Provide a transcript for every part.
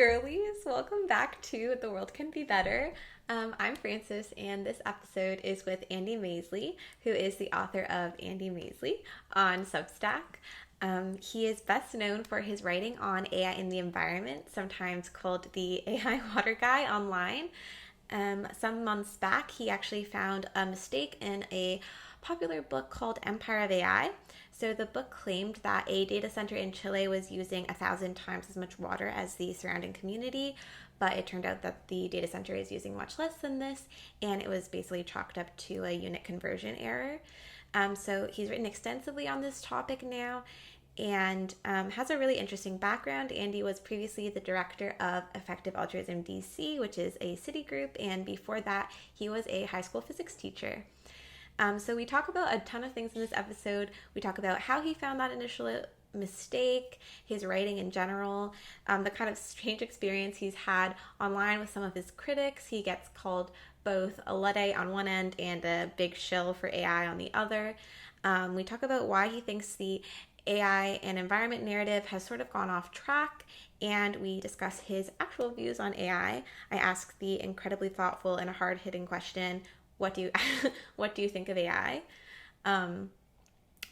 Girlies, welcome back to The World Can Be Better. I'm Frances, and this episode is with Andy Masley, who is the author of Andy Masley on Substack. He is best known for his writing on AI in the environment, sometimes called the AI water guy online. Some months back, he actually found a mistake in a popular book called Empire of AI. So the book claimed that a data center in Chile was using 1,000 times as much water as the surrounding community, but it turned out that the data center is using much less than this, and it was basically chalked up to a unit conversion error. So he's written extensively on this topic now, and has a really interesting background. Andy was previously the director of Effective Altruism DC, which is a city group, and before that, he was a high school physics teacher. So we talk about a ton of things in this episode. We talk about how he found that initial mistake, his writing in general, the kind of strange experience he's had online with some of his critics. He gets called both a Luddite on one end and a big shill for AI on the other. We talk about why he thinks the AI and environment narrative has sort of gone off track, and we discuss his actual views on AI. I ask the incredibly thoughtful and hard-hitting question, what do you what do you think of AI?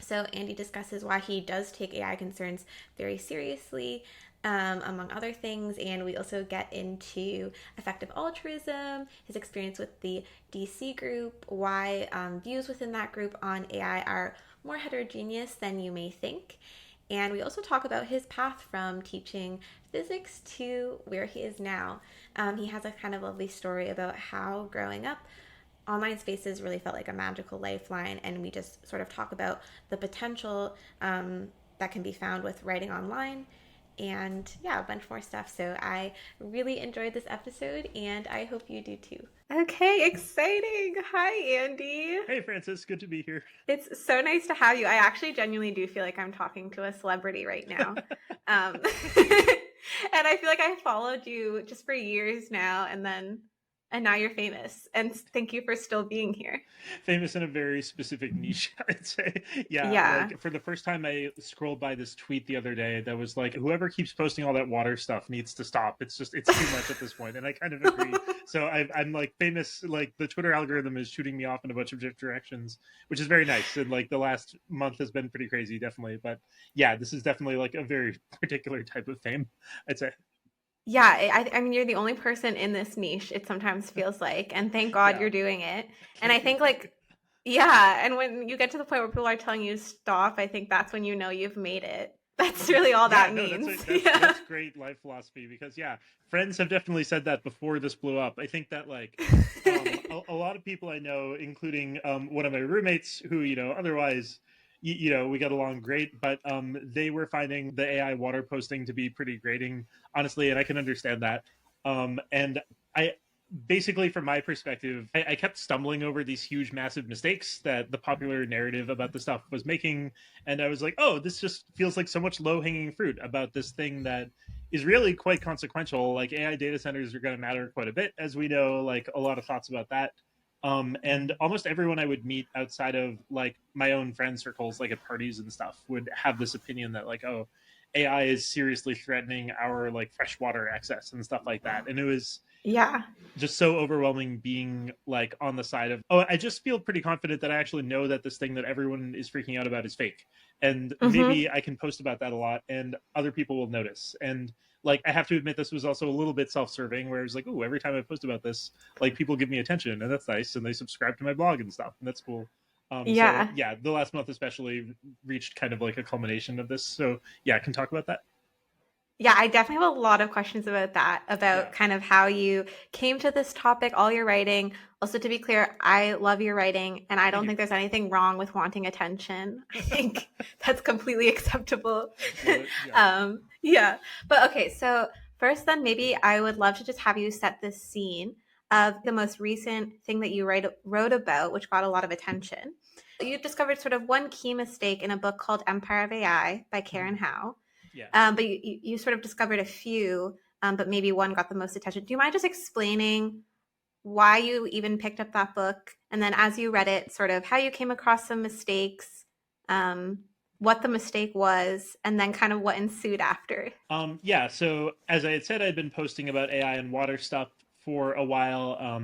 So Andy discusses why he does take AI concerns very seriously, among other things, and we also get into effective altruism, his experience with the DC group, why views within that group on AI are more heterogeneous than you may think. And we also talk about his path from teaching physics to where he is now. He has a kind of lovely story about how growing up, online spaces really felt like a magical lifeline, and we just sort of talk about the potential that can be found with writing online, and yeah, a bunch more stuff. So I really enjoyed this episode, and I hope you do too. Okay, exciting. Hi, Andy. Hey, Francis. Good to be here. It's so nice to have you. I actually genuinely do feel like I'm talking to a celebrity right now. And I feel like I followed you just for years now, and now you're famous, and thank you for still being here. Famous in a very specific niche, I'd say. Yeah, Yeah. like for the first time, I scrolled by this tweet the other day that was like, whoever keeps posting all that water stuff needs to stop. It's too much at this point, and I kind of agree. So I'm like famous, like the Twitter algorithm is shooting me off in a bunch of different directions, which is very nice. And like the last month has been pretty crazy, definitely. But yeah, this is definitely like a very particular type of fame, I'd say. Yeah, I mean, you're the only person in this niche, it sometimes feels like, and thank God Yeah, you're doing it. And I thank you. think like, yeah, and when you get to the point where people are telling you to stop, I think that's when you know you've made it. That's really all Yeah, that no, means. that's Yeah. that's great life philosophy because yeah, friends have definitely said that before this blew up. I think that like a lot of people I know, including one of my roommates, who otherwise we got along great, but they were finding the AI water posting to be pretty grating, honestly, and I can understand that. And I basically, from my perspective, I kept stumbling over these huge, massive mistakes that the popular narrative about the stuff was making, and I was like, oh, this just feels like so much low hanging fruit about this thing that is really quite consequential. Like AI data centers are going to matter quite a bit, as we know. Like a lot of thoughts about that. And almost everyone I would meet outside of like my own friend circles, like at parties and stuff, would have this opinion that like, oh, AI is seriously threatening our like freshwater access and stuff like that. And it was Yeah. just so overwhelming being like on the side of, oh, I just feel pretty confident that I actually know that this thing that everyone is freaking out about is fake, and Mm-hmm. maybe I can post about that a lot and other people will notice. And like I have to admit, this was also a little bit self-serving, where it's like, oh, every time I post about this, like people give me attention, and that's nice, and they subscribe to my blog and stuff, and that's cool. So Yeah. yeah, the last month especially reached kind of like a culmination of this. So yeah, I can talk about that. Yeah, I definitely have a lot of questions about that, Yeah. about kind of how you came to this topic, all your writing. Also, to be clear, I love your writing, and I Thank don't you. think there's anything wrong with wanting attention. I think that's completely acceptable. Love it. Yeah. Yeah. But okay, so first, then maybe I would love to just have you set the scene of the most recent thing that you wrote about, which got a lot of attention. You discovered sort of one key mistake in a book called Empire of AI by Karen Mhm. Howe. Yeah. But you sort of discovered a few, but maybe one got the most attention. Do you mind just explaining why you even picked up that book? And then as you read it, sort of how you came across some mistakes. Um, what the mistake was, and then kind of what ensued after. Yeah, so as I had said, I'd been posting about AI and water stuff for a while,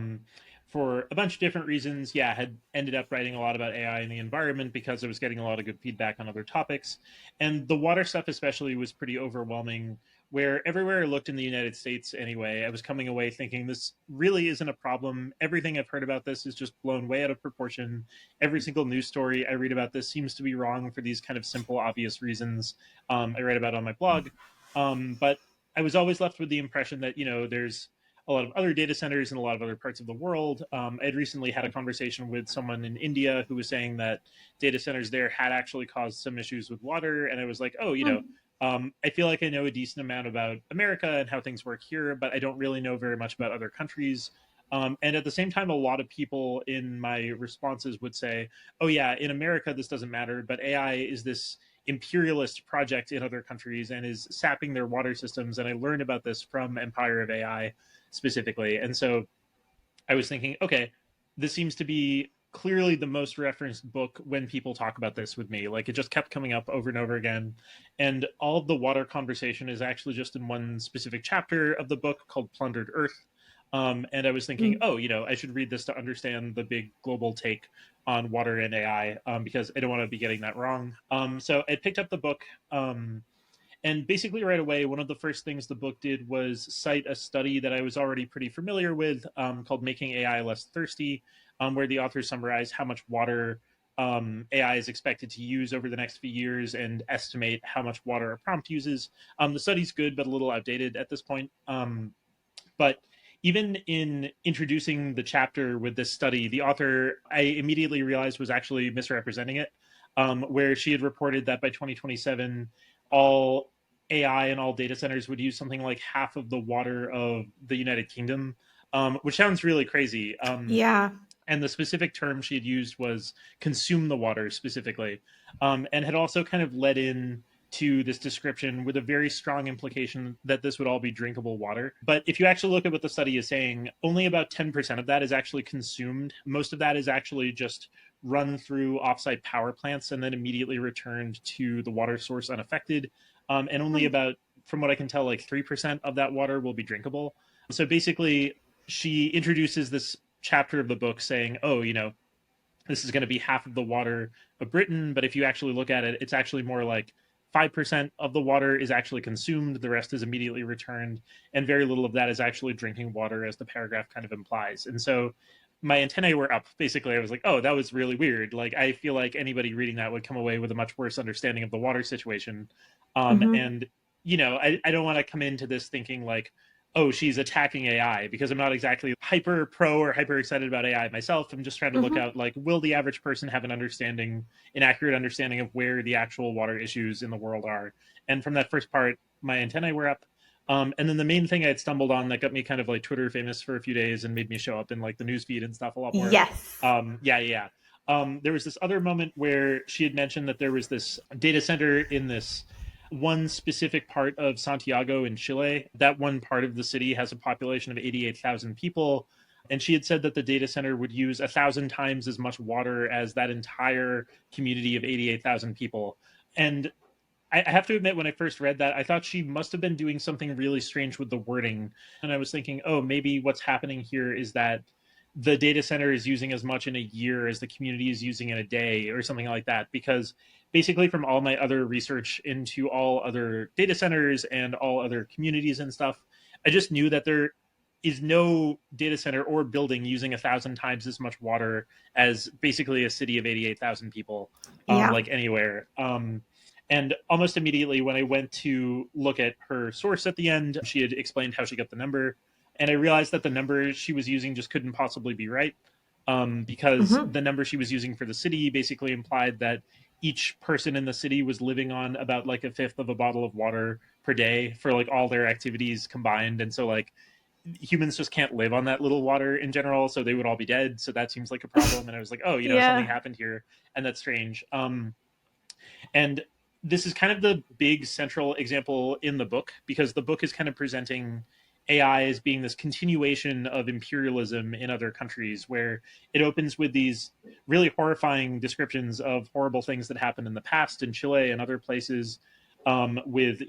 for a bunch of different reasons. Yeah, I had ended up writing a lot about AI and the environment because I was getting a lot of good feedback on other topics. And the water stuff, especially, was pretty overwhelming. Where everywhere I looked in the United States, anyway, I was coming away thinking this really isn't a problem. Everything I've heard about this is just blown way out of proportion. Every single news story I read about this seems to be wrong for these kind of simple, obvious reasons I write about on my blog. But I was always left with the impression that, there's a lot of other data centers in a lot of other parts of the world. I'd recently had a conversation with someone in India who was saying that data centers there had actually caused some issues with water. And I was like, oh, I feel like I know a decent amount about America and how things work here, but I don't really know very much about other countries. And at the same time, a lot of people in my responses would say, oh, yeah, in America, this doesn't matter, but AI is this imperialist project in other countries and is sapping their water systems. And I learned about this from Empire of AI specifically. And so I was thinking, okay, this seems to be clearly the most referenced book when people talk about this with me. Like it just kept coming up over and over again. And all of the water conversation is actually just in one specific chapter of the book called Plundered Earth. And I was thinking, Mm. oh, I should read this to understand the big global take on water and AI because I don't want to be getting that wrong. So I picked up the book. And basically, right away, one of the first things the book did was cite a study that I was already pretty familiar with called Making AI Less Thirsty, where the authors summarize how much water AI is expected to use over the next few years and estimate how much water a prompt uses. The study's good, but a little outdated at this point. But even in introducing the chapter with this study, the author, I immediately realized, was actually misrepresenting it, where she had reported that by 2027, all AI and all data centers would use something like half of the water of the United Kingdom, which sounds really crazy. Yeah. And the specific term she had used was consume the water specifically, and had also kind of led in to this description with a very strong implication that this would all be drinkable water. But if you actually look at what the study is saying, only about 10% of that is actually consumed. Most of that is actually just run through offsite power plants and then immediately returned to the water source unaffected. And only Hmm. about, from what I can tell, like 3% of that water will be drinkable. So basically, she introduces this chapter of the book saying, oh, this is going to be half of the water of Britain. But if you actually look at it, it's actually more like 5% of the water is actually consumed. The rest is immediately returned. And very little of that is actually drinking water, as the paragraph kind of implies. And so my antennae were up. Basically, I was like, oh, that was really weird. Like, I feel like anybody reading that would come away with a much worse understanding of the water situation. Hmm. And, I don't want to come into this thinking like, oh, she's attacking AI because I'm not exactly hyper pro or hyper excited about AI myself. I'm just trying to look Hmm. out like, will the average person have an accurate understanding of where the actual water issues in the world are? And from that first part, my antennae were up. And then the main thing I had stumbled on that got me kind of like Twitter famous for a few days and made me show up in like the newsfeed and stuff a lot more. Yes. Yeah. There was this other moment where she had mentioned that there was this data center in this one specific part of Santiago in Chile. That one part of the city has a population of 88,000 people. And she had said that the data center would use 1,000 times as much water as that entire community of 88,000 people. And I have to admit, when I first read that, I thought she must have been doing something really strange with the wording. And I was thinking, oh, maybe what's happening here is that the data center is using as much in a year as the community is using in a day or something like that. Because basically, from all my other research into all other data centers and all other communities and stuff, I just knew that there is no data center or building using 1,000 times as much water as basically a city of 88,000 people, Yeah. like anywhere. And almost immediately, when I went to look at her source at the end, she had explained how she got the number. And I realized that the number she was using just couldn't possibly be right, because Hmm. the number she was using for the city basically implied that each person in the city was living on about like a fifth of a bottle of water per day for like all their activities combined. And so, like, humans just can't live on that little water in general, so they would all be dead. So that seems like a problem. And I was like, oh, something Yeah. happened here, and that's strange. And this is kind of the big central example in the book because the book is kind of presenting AI as being this continuation of imperialism in other countries, where it opens with these really horrifying descriptions of horrible things that happened in the past in Chile and other places, with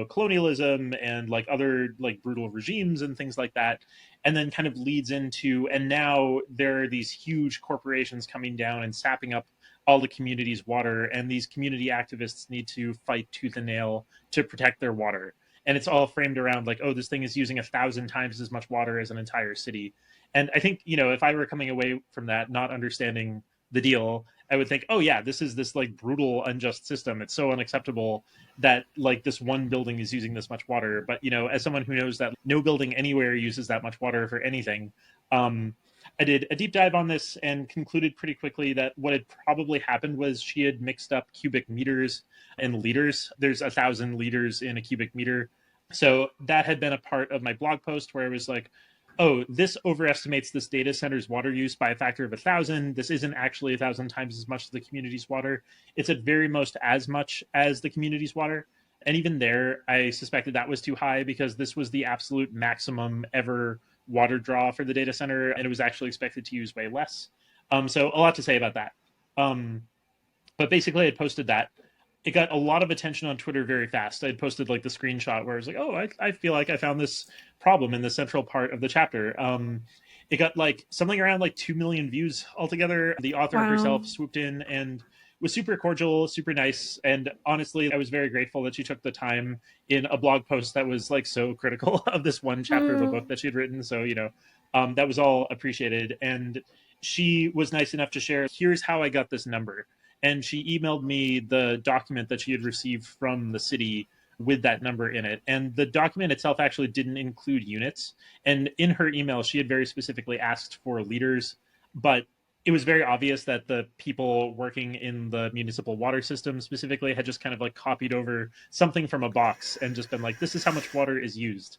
colonialism and like other like brutal regimes and things like that, and then kind of leads into, and now there are these huge corporations coming down and sapping up all the community's water, and these community activists need to fight tooth and nail to protect their water. And it's all framed around like, oh, this thing is using 1,000 times as much water as an entire city. And I think, if I were coming away from that not understanding the deal, I would think, oh yeah, this is this like brutal, unjust system. It's so unacceptable that like this one building is using this much water. But as someone who knows that no building anywhere uses that much water for anything, I did a deep dive on this and concluded pretty quickly that what had probably happened was she had mixed up cubic meters and liters. There's 1,000 liters in a cubic meter. So that had been a part of my blog post where I was like, oh, this overestimates this data center's water use by a factor of 1,000. This isn't actually 1,000 times as much as the community's water. It's at very most as much as the community's water. And even there, I suspected that was too high because this was the absolute maximum ever water draw for the data center, and it was actually expected to use way less. So a lot to say about that. But basically, I posted that. It got a lot of attention on Twitter very fast. I had posted like the screenshot where I was like, oh, I feel like I found this problem in the central part of the chapter. It got like something around like 2 million views altogether. The author Wow. herself swooped in and was super cordial, super nice. And honestly, I was very grateful that she took the time in a blog post that was like so critical of this one chapter of a book that she had written. So, that was all appreciated. And she was nice enough to share, here's how I got this number. And she emailed me the document that she had received from the city with that number in it. And the document itself actually didn't include units. And in her email, she had very specifically asked for liters, but it was very obvious that the people working in the municipal water system specifically had just kind of like copied over something from a box and just been like, this is how much water is used.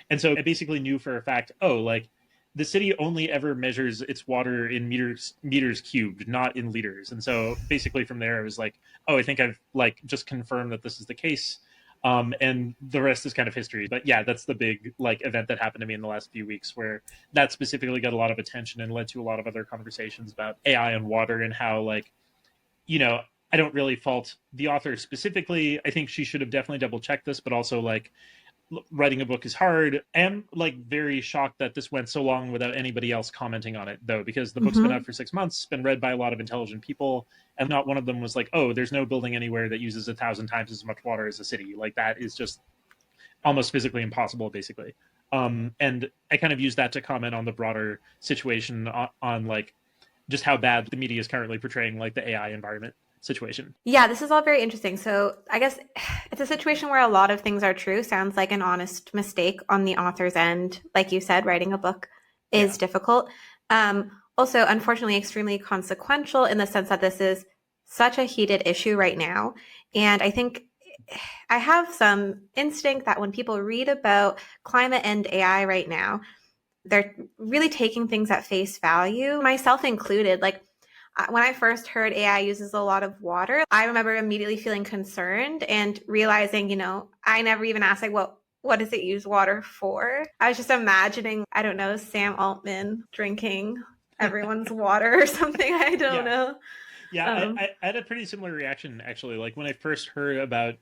And so I basically knew for a fact, oh, like the city only ever measures its water in meters cubed, not in liters. And so basically from there, I was like, oh, I think I've like just confirmed that this is the case. And the rest is kind of history. But yeah, that's the big like event that happened to me in the last few weeks, where that specifically got a lot of attention and led to a lot of other conversations about AI and water and how like, I don't really fault the author specifically. I think she should have definitely double checked this, but also like writing a book is hard. I am like very shocked that this went so long without anybody else commenting on it, though, because the book's been out for 6 months, been read by a lot of intelligent people, and not one of them was like, oh, there's no building anywhere that uses 1,000 times as much water as a city. Like that is just almost physically impossible, basically. And I kind of use that to comment on the broader situation on like just how bad the media is currently portraying like the AI environment situation. Yeah, this is all very interesting. So I guess it's a situation where a lot of things are true. Sounds like an honest mistake on the author's end. Like you said, writing a book is difficult. Also, unfortunately, extremely consequential in the sense that this is such a heated issue right now. And I think I have some instinct that when people read about climate and AI right now, they're really taking things at face value, myself included. Like when I first heard AI uses a lot of water, I remember immediately feeling concerned and realizing, I never even asked like, what does it use water for? I was just imagining, I don't know, Sam Altman drinking everyone's water or something. I don't know. Yeah, I had a pretty similar reaction actually. Like when I first heard about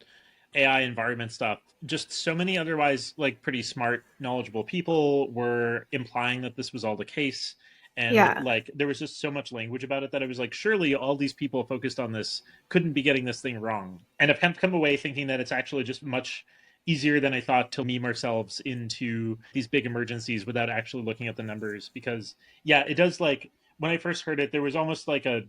AI environment stuff, just so many otherwise like pretty smart, knowledgeable people were implying that this was all the case. And like there was just so much language about it that I was like, surely all these people focused on this couldn't be getting this thing wrong. And I've come away thinking that it's actually just much easier than I thought to meme ourselves into these big emergencies without actually looking at the numbers. Because yeah, it does like when I first heard it, there was almost like a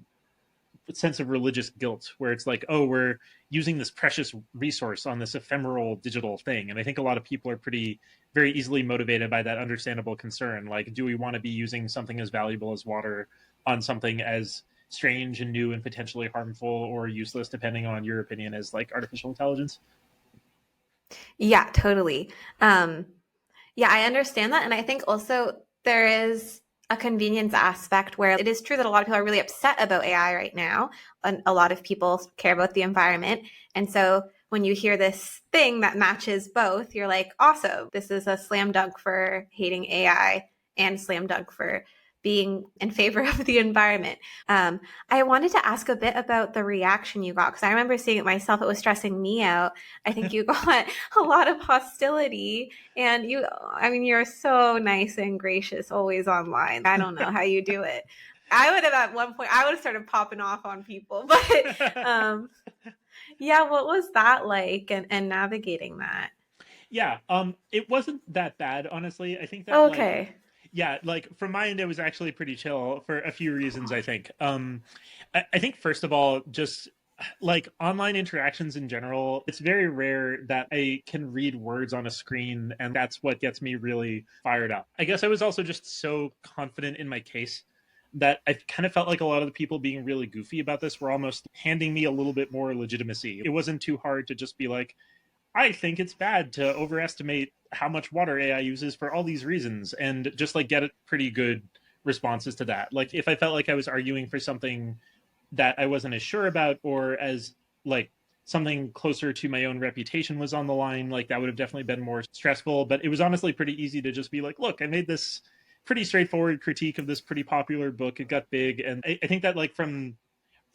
sense of religious guilt where it's like, oh, we're using this precious resource on this ephemeral digital thing. And I think a lot of people are pretty very easily motivated by that understandable concern. Like, do we want to be using something as valuable as water on something as strange and new and potentially harmful or useless, depending on your opinion, as like artificial intelligence? Yeah, totally. Yeah, I understand that. And I think also there is a convenience aspect where it is true that a lot of people are really upset about AI right now. And a lot of people care about the environment. And so when you hear this thing that matches both, you're like, awesome, this is a slam dunk for hating AI and slam dunk for being in favor of the environment. I wanted to ask a bit about the reaction you got, because I remember seeing it myself. It was stressing me out. I think you got a lot of hostility, and I mean, you're so nice and gracious always online. I don't know how you do it. I would have at one point, I would have started popping off on people, but yeah, what was that like, and navigating that? Yeah, it wasn't that bad, honestly. I think that like Okay. yeah, like from my end, it was actually pretty chill for a few reasons, I think. I think first of all, just like online interactions in general, it's very rare that I can read words on a screen, and that's what gets me really fired up. I guess I was also just so confident in my case that I kind of felt like a lot of the people being really goofy about this were almost handing me a little bit more legitimacy. It wasn't too hard to just be like, I think it's bad to overestimate how much water AI uses for all these reasons, and just like get pretty good responses to that. Like if I felt like I was arguing for something that I wasn't as sure about, or as like something closer to my own reputation was on the line, like that would have definitely been more stressful. But it was honestly pretty easy to just be like, look, I made this pretty straightforward critique of this pretty popular book. It got big, and I think that like from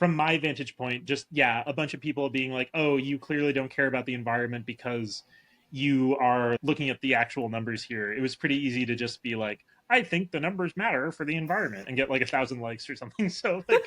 my vantage point, just yeah, a bunch of people being like, "Oh, you clearly don't care about the environment because you are looking at the actual numbers here." It was pretty easy to just be like, "I think the numbers matter for the environment," and get like 1,000 likes or something. So like,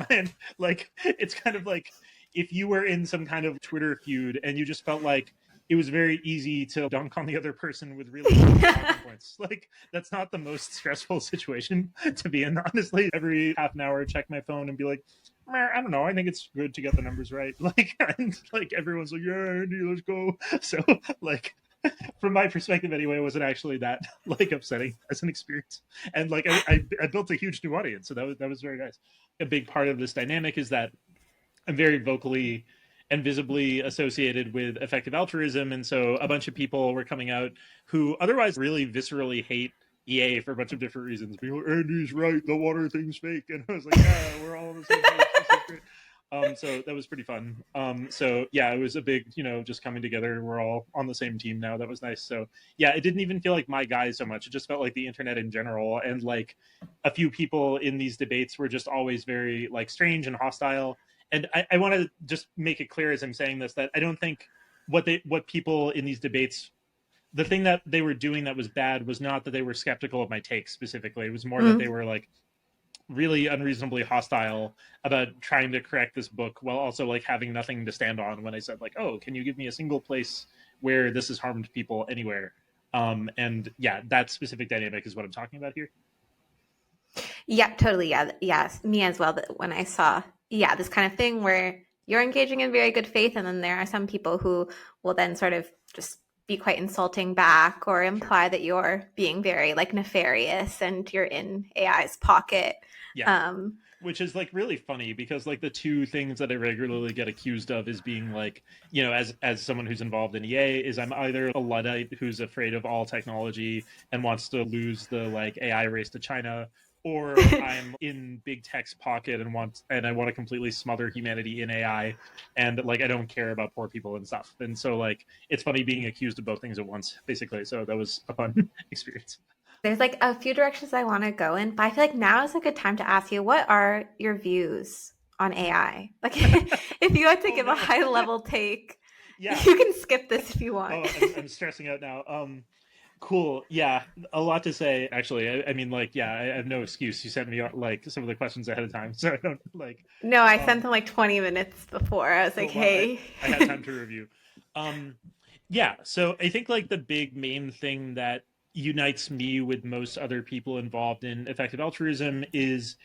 man, like it's kind of like if you were in some kind of Twitter feud and you just felt like it was very easy to dunk on the other person with really talking points. Like that's not the most stressful situation to be in. Honestly, every half an hour, check my phone and be like, I don't know. I think it's good to get the numbers right. Like, and like everyone's like, yeah, Andy, let's go. So, like, from my perspective, anyway, it wasn't actually that like upsetting as an experience. And like, I built a huge new audience, so that was very nice. A big part of this dynamic is that I'm very vocally and visibly associated with effective altruism, and so a bunch of people were coming out who otherwise really viscerally hate EA for a bunch of different reasons. Being like, Andy's right, the water thing's fake, and I was like, yeah, we're all on the same page. This is great. So that was pretty fun. So yeah, it was a big, just coming together. We're all on the same team now. That was nice. So yeah, it didn't even feel like my guys so much. It just felt like the internet in general, and like a few people in these debates were just always very like strange and hostile. And I want to just make it clear as I'm saying this that I don't think what people in these debates, the thing that they were doing that was bad was not that they were skeptical of my takes specifically. It was more that they were like really unreasonably hostile about trying to correct this book while also like having nothing to stand on when I said like, oh, can you give me a single place where this has harmed people anywhere? And yeah, that specific dynamic is what I'm talking about here. Yeah, totally. Yeah, yes, me as well. That when I saw, yeah, this kind of thing where you're engaging in very good faith, and then there are some people who will then sort of just be quite insulting back or Sure. imply that you're being very like nefarious and you're in AI's pocket. Yeah. Um, Which is like really funny because like the two things that I regularly get accused of is being like, as someone who's involved in EA, is I'm either a Luddite who's afraid of all technology and wants to lose the like AI race to China, or I'm in big tech's pocket and I want to completely smother humanity in AI, and like I don't care about poor people and stuff. And so like it's funny being accused of both things at once, basically. So that was a fun experience. there's like a few directions I want to go in, but I feel like now is a good time to ask you, what are your views on AI? Like, if you had to Oh give a no. high level take, Yeah. you can skip this if you want. Oh, I'm stressing out now. Cool. Yeah, a lot to say. Actually, I mean, like, yeah, I have no excuse. You sent me like some of the questions ahead of time, so I don't like. No, I sent Um, them like 20 minutes before. I was like, cool. Well, hey. I had time to review. Um, yeah. So I think like the big main thing that unites me with most other people involved in effective altruism is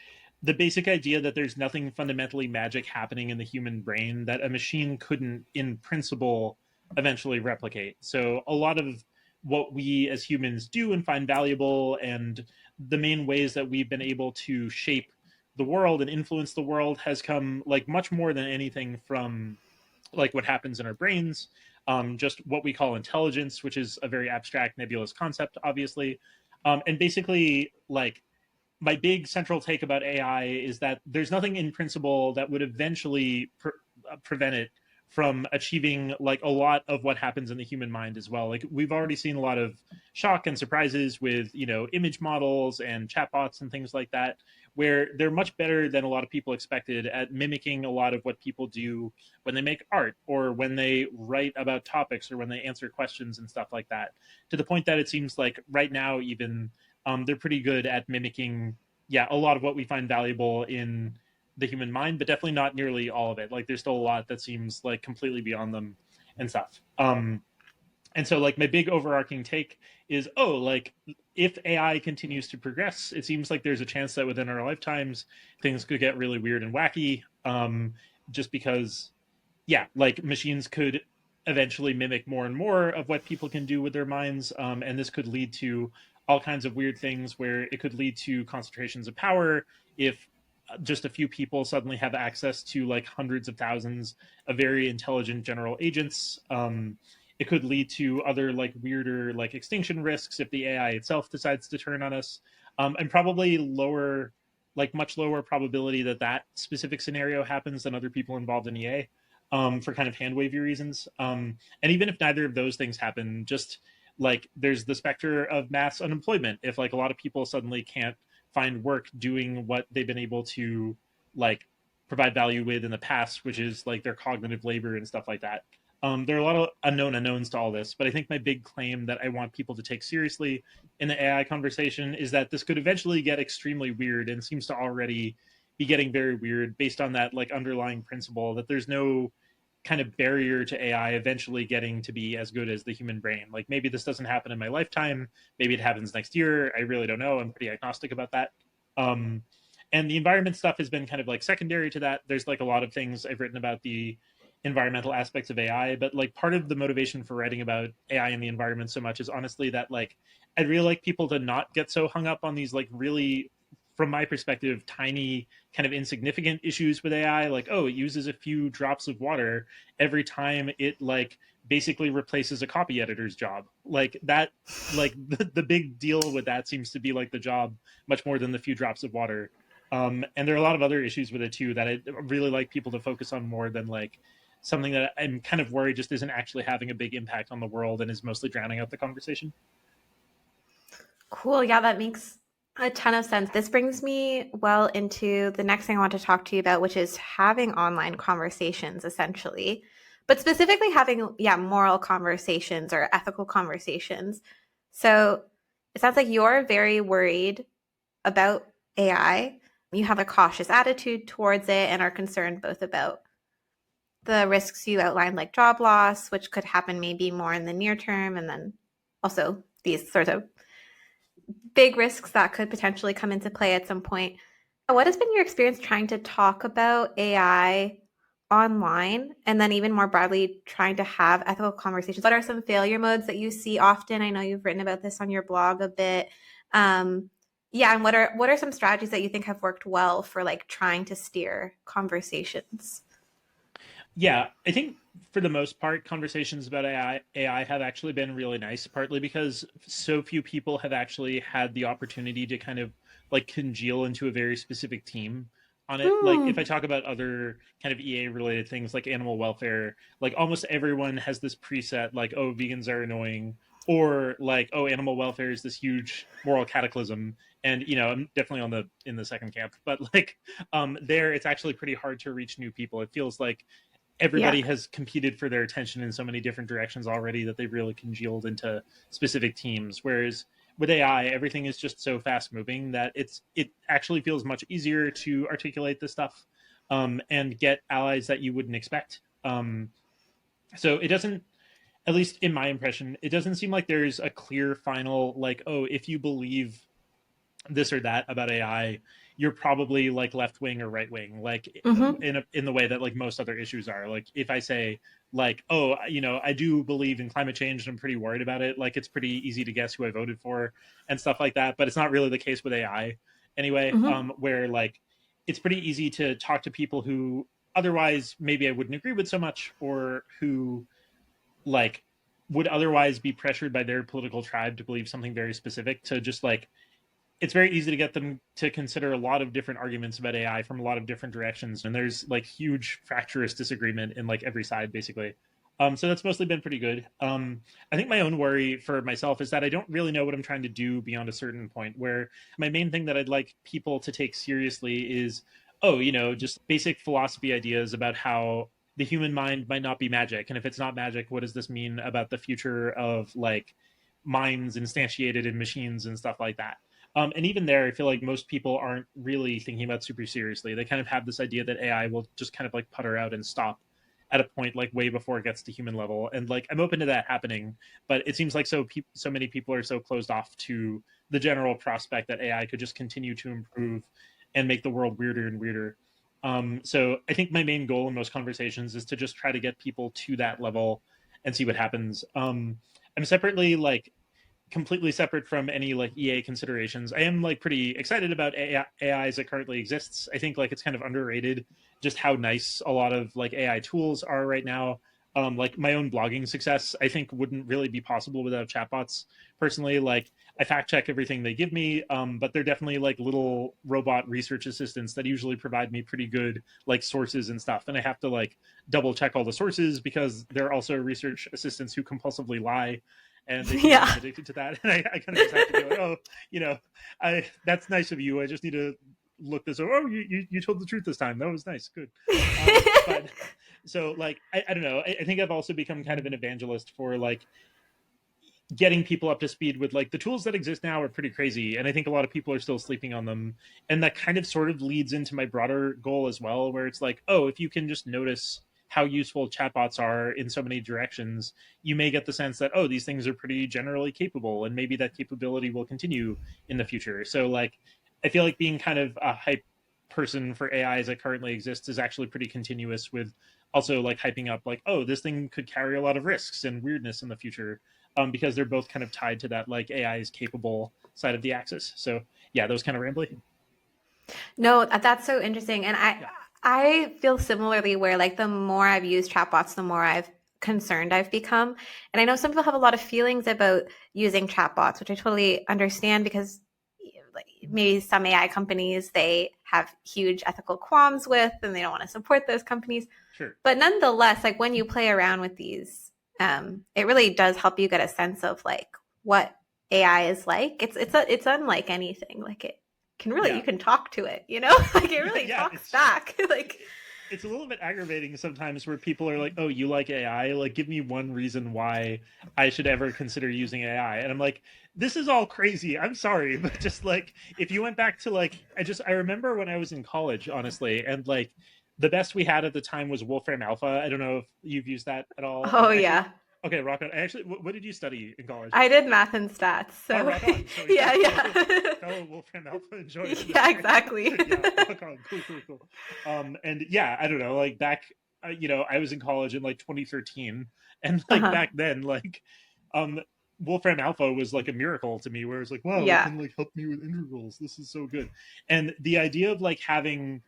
the basic idea that there's nothing fundamentally magic happening in the human brain that a machine couldn't, in principle, eventually replicate. So a lot of what we as humans do and find valuable, and the main ways that we've been able to shape the world and influence the world, has come like much more than anything from like what happens in our brains, just what we call intelligence, which is a very abstract, nebulous concept, obviously. And basically, like my big central take about AI is that there's nothing in principle that would eventually prevent it from achieving like a lot of what happens in the human mind as well. Like we've already seen a lot of shock and surprises with, image models and chatbots and things like that, where they're much better than a lot of people expected at mimicking a lot of what people do when they make art or when they write about topics or when they answer questions and stuff like that. To the point that it seems like right now, even they're pretty good at mimicking, yeah, a lot of what we find valuable in the human mind, but definitely not nearly all of it. Like there's still a lot that seems like completely beyond them and stuff. And so like my big overarching take is, oh, like if AI continues to progress, it seems like there's a chance that within our lifetimes things could get really weird and wacky. Just because, yeah, like machines could eventually mimic more and more of what people can do with their minds, and this could lead to all kinds of weird things where it could lead to concentrations of power if just a few people suddenly have access to like hundreds of thousands of very intelligent general agents. It could lead to other like weirder like extinction risks if the AI itself decides to turn on us, and probably lower, like much lower probability that that specific scenario happens than other people involved in EA, for kind of hand wavy reasons. And even if neither of those things happen, just like there's the specter of mass unemployment if like a lot of people suddenly can't find work doing what they've been able to like provide value with in the past, which is like their cognitive labor and stuff like that. There are a lot of unknown unknowns to all this, but I think my big claim that I want people to take seriously in the AI conversation is that this could eventually get extremely weird and seems to already be getting very weird based on that like underlying principle that there's no kind of barrier to AI eventually getting to be as good as the human brain. Like maybe this doesn't happen in my lifetime. Maybe it happens next year. I really don't know. I'm pretty agnostic about that. Um, and the environment stuff has been kind of like secondary to that. There's like a lot of things I've written about the environmental aspects of AI, but like part of the motivation for writing about AI and the environment so much is honestly that like I'd really like people to not get so hung up on these like really, from my perspective, tiny kind of insignificant issues with AI, like, oh, it uses a few drops of water every time it like basically replaces a copy editor's job. Like that, like the big deal with that seems to be like the job much more than the few drops of water. And there are a lot of other issues with it too that I really like people to focus on more than like something that I'm kind of worried just isn't actually having a big impact on the world and is mostly drowning out the conversation. Cool. Yeah, that makes a ton of sense. This brings me well into the next thing I want to talk to you about, which is having online conversations, essentially, but specifically having, yeah, moral conversations or ethical conversations. So it sounds like you're very worried about AI. You have a cautious attitude towards it and are concerned both about the risks you outlined, like job loss, which could happen maybe more in the near term, and then also these sort of big risks that could potentially come into play at some point. What has been your experience trying to talk about AI online and then even more broadly trying to have ethical conversations? What are some failure modes that you see often? I know you've written about this on your blog a bit. Yeah, and what are some strategies that you think have worked well for like trying to steer conversations? Yeah, I think for the most part, conversations about AI have actually been really nice, partly because so few people have actually had the opportunity to kind of like congeal into a very specific team on it. Like if I Hmm. talk about other kind of EA related things like animal welfare, like almost everyone has this preset like, oh, vegans are annoying, or like, oh, animal welfare is this huge moral cataclysm. And I'm definitely on the in the second camp, but like there it's actually pretty hard to reach new people. It feels like Yeah. everybody has competed for their attention in so many different directions already that they've really congealed into specific teams. Whereas with AI, everything is just so fast moving that it actually feels much easier to articulate this stuff, and get allies that you wouldn't expect. So it doesn't, at least in my impression, it doesn't seem like there's a clear final like, oh, if you believe this or that about AI, you're probably like left wing or right wing, like Hmm. in the way that like most other issues are. Like if I say like, oh, I do believe in climate change and I'm pretty worried about it, like it's pretty easy to guess who I voted for and stuff like that. But it's not really the case with AI anyway. Hmm. Where like it's pretty easy to talk to people who otherwise maybe I wouldn't agree with so much, or who like would otherwise be pressured by their political tribe to believe something very specific, to just like it's very easy to get them to consider a lot of different arguments about AI from a lot of different directions, and there's like huge fractious disagreement in like every side basically. So that's mostly been pretty good. I think my own worry for myself is that I don't really know what I'm trying to do beyond a certain point. Where my main thing that I'd like people to take seriously is, oh, just basic philosophy ideas about how the human mind might not be magic, and if it's not magic, what does this mean about the future of like minds instantiated in machines and stuff like that. And even there, I feel like most people aren't really thinking about super seriously. They kind of have this idea that AI will just kind of like putter out and stop at a point like way before it gets to human level. And like I'm open to that happening, but it seems like so many people are so closed off to the general prospect that AI could just continue to improve and make the world weirder and weirder. So I think my main goal in most conversations is to just try to get people to that level and see what happens. I'm separately like completely separate from any like EA considerations. I am like pretty excited about AI as it currently exists. I think like it's kind of underrated just how nice a lot of like AI tools are right now. Like my own blogging success, I think wouldn't really be possible without chatbots. Personally, like I fact check everything they give me, but they're definitely like little robot research assistants that usually provide me pretty good like sources and stuff. And I have to like double check all the sources because they're also research assistants who compulsively lie, and they seem kind Yeah. of addicted to that. And I kind of just have to be like, oh, I that's nice of you. I just need to look this over. Oh, you told the truth this time. That was nice. Good. But so like I don't know. I think I've also become kind of an evangelist for like getting people up to speed with like the tools that exist now are pretty crazy, and I think a lot of people are still sleeping on them. And that kind of sort of leads into my broader goal as well, where it's like, oh, if you can just notice how useful chatbots are in so many directions, you may get the sense that, oh, these things are pretty generally capable, and maybe that capability will continue in the future. So like I feel like being kind of a hype person for AI as it currently exists is actually pretty continuous with also like hyping up like, oh, this thing could carry a lot of risks and weirdness in the future, because they're both kind of tied to that like AI is capable side of the axis. So yeah, those kind of rambly. No, that's so interesting. And I Yeah, I feel similarly where like the more I've used chatbots, the more I've concerned I've become. And I know some people have a lot of feelings about using chatbots, which I totally understand because like maybe some AI companies they have huge ethical qualms with and they don't want to support those companies. sure. But nonetheless, like when you play around with these, it really does help you get a sense of like what AI is like. It's unlike anything. Like it can really you Yeah, can talk to it, you know? Like it really yeah. talks back. Like It's a little bit aggravating sometimes where people are like, "Oh, you like AI? Like, give me one reason why I should ever consider using AI." And I'm like, "This is all crazy. I'm sorry, but just like if you went back to like, I remember when I was in college, honestly, and like the best we had at the time was Wolfram Alpha. I don't know if you've used that at all. oh Actually, yeah. okay, rock on. Actually, what did you study in college? I did math and stats. Oh, So rock on. So yeah, yeah, fellow yeah. fellow Wolfram Alpha enjoyed in Yeah, that case. exactly. Yeah, rock on. Cool, cool, cool. And yeah, I don't know. Like back, I was in college in like 2013, and like Uh-huh. back then, like, um, Wolfram Alpha was like a miracle to me, where it's like, wow, it Yeah. can like help me with integrals. This is so good. And the idea of like having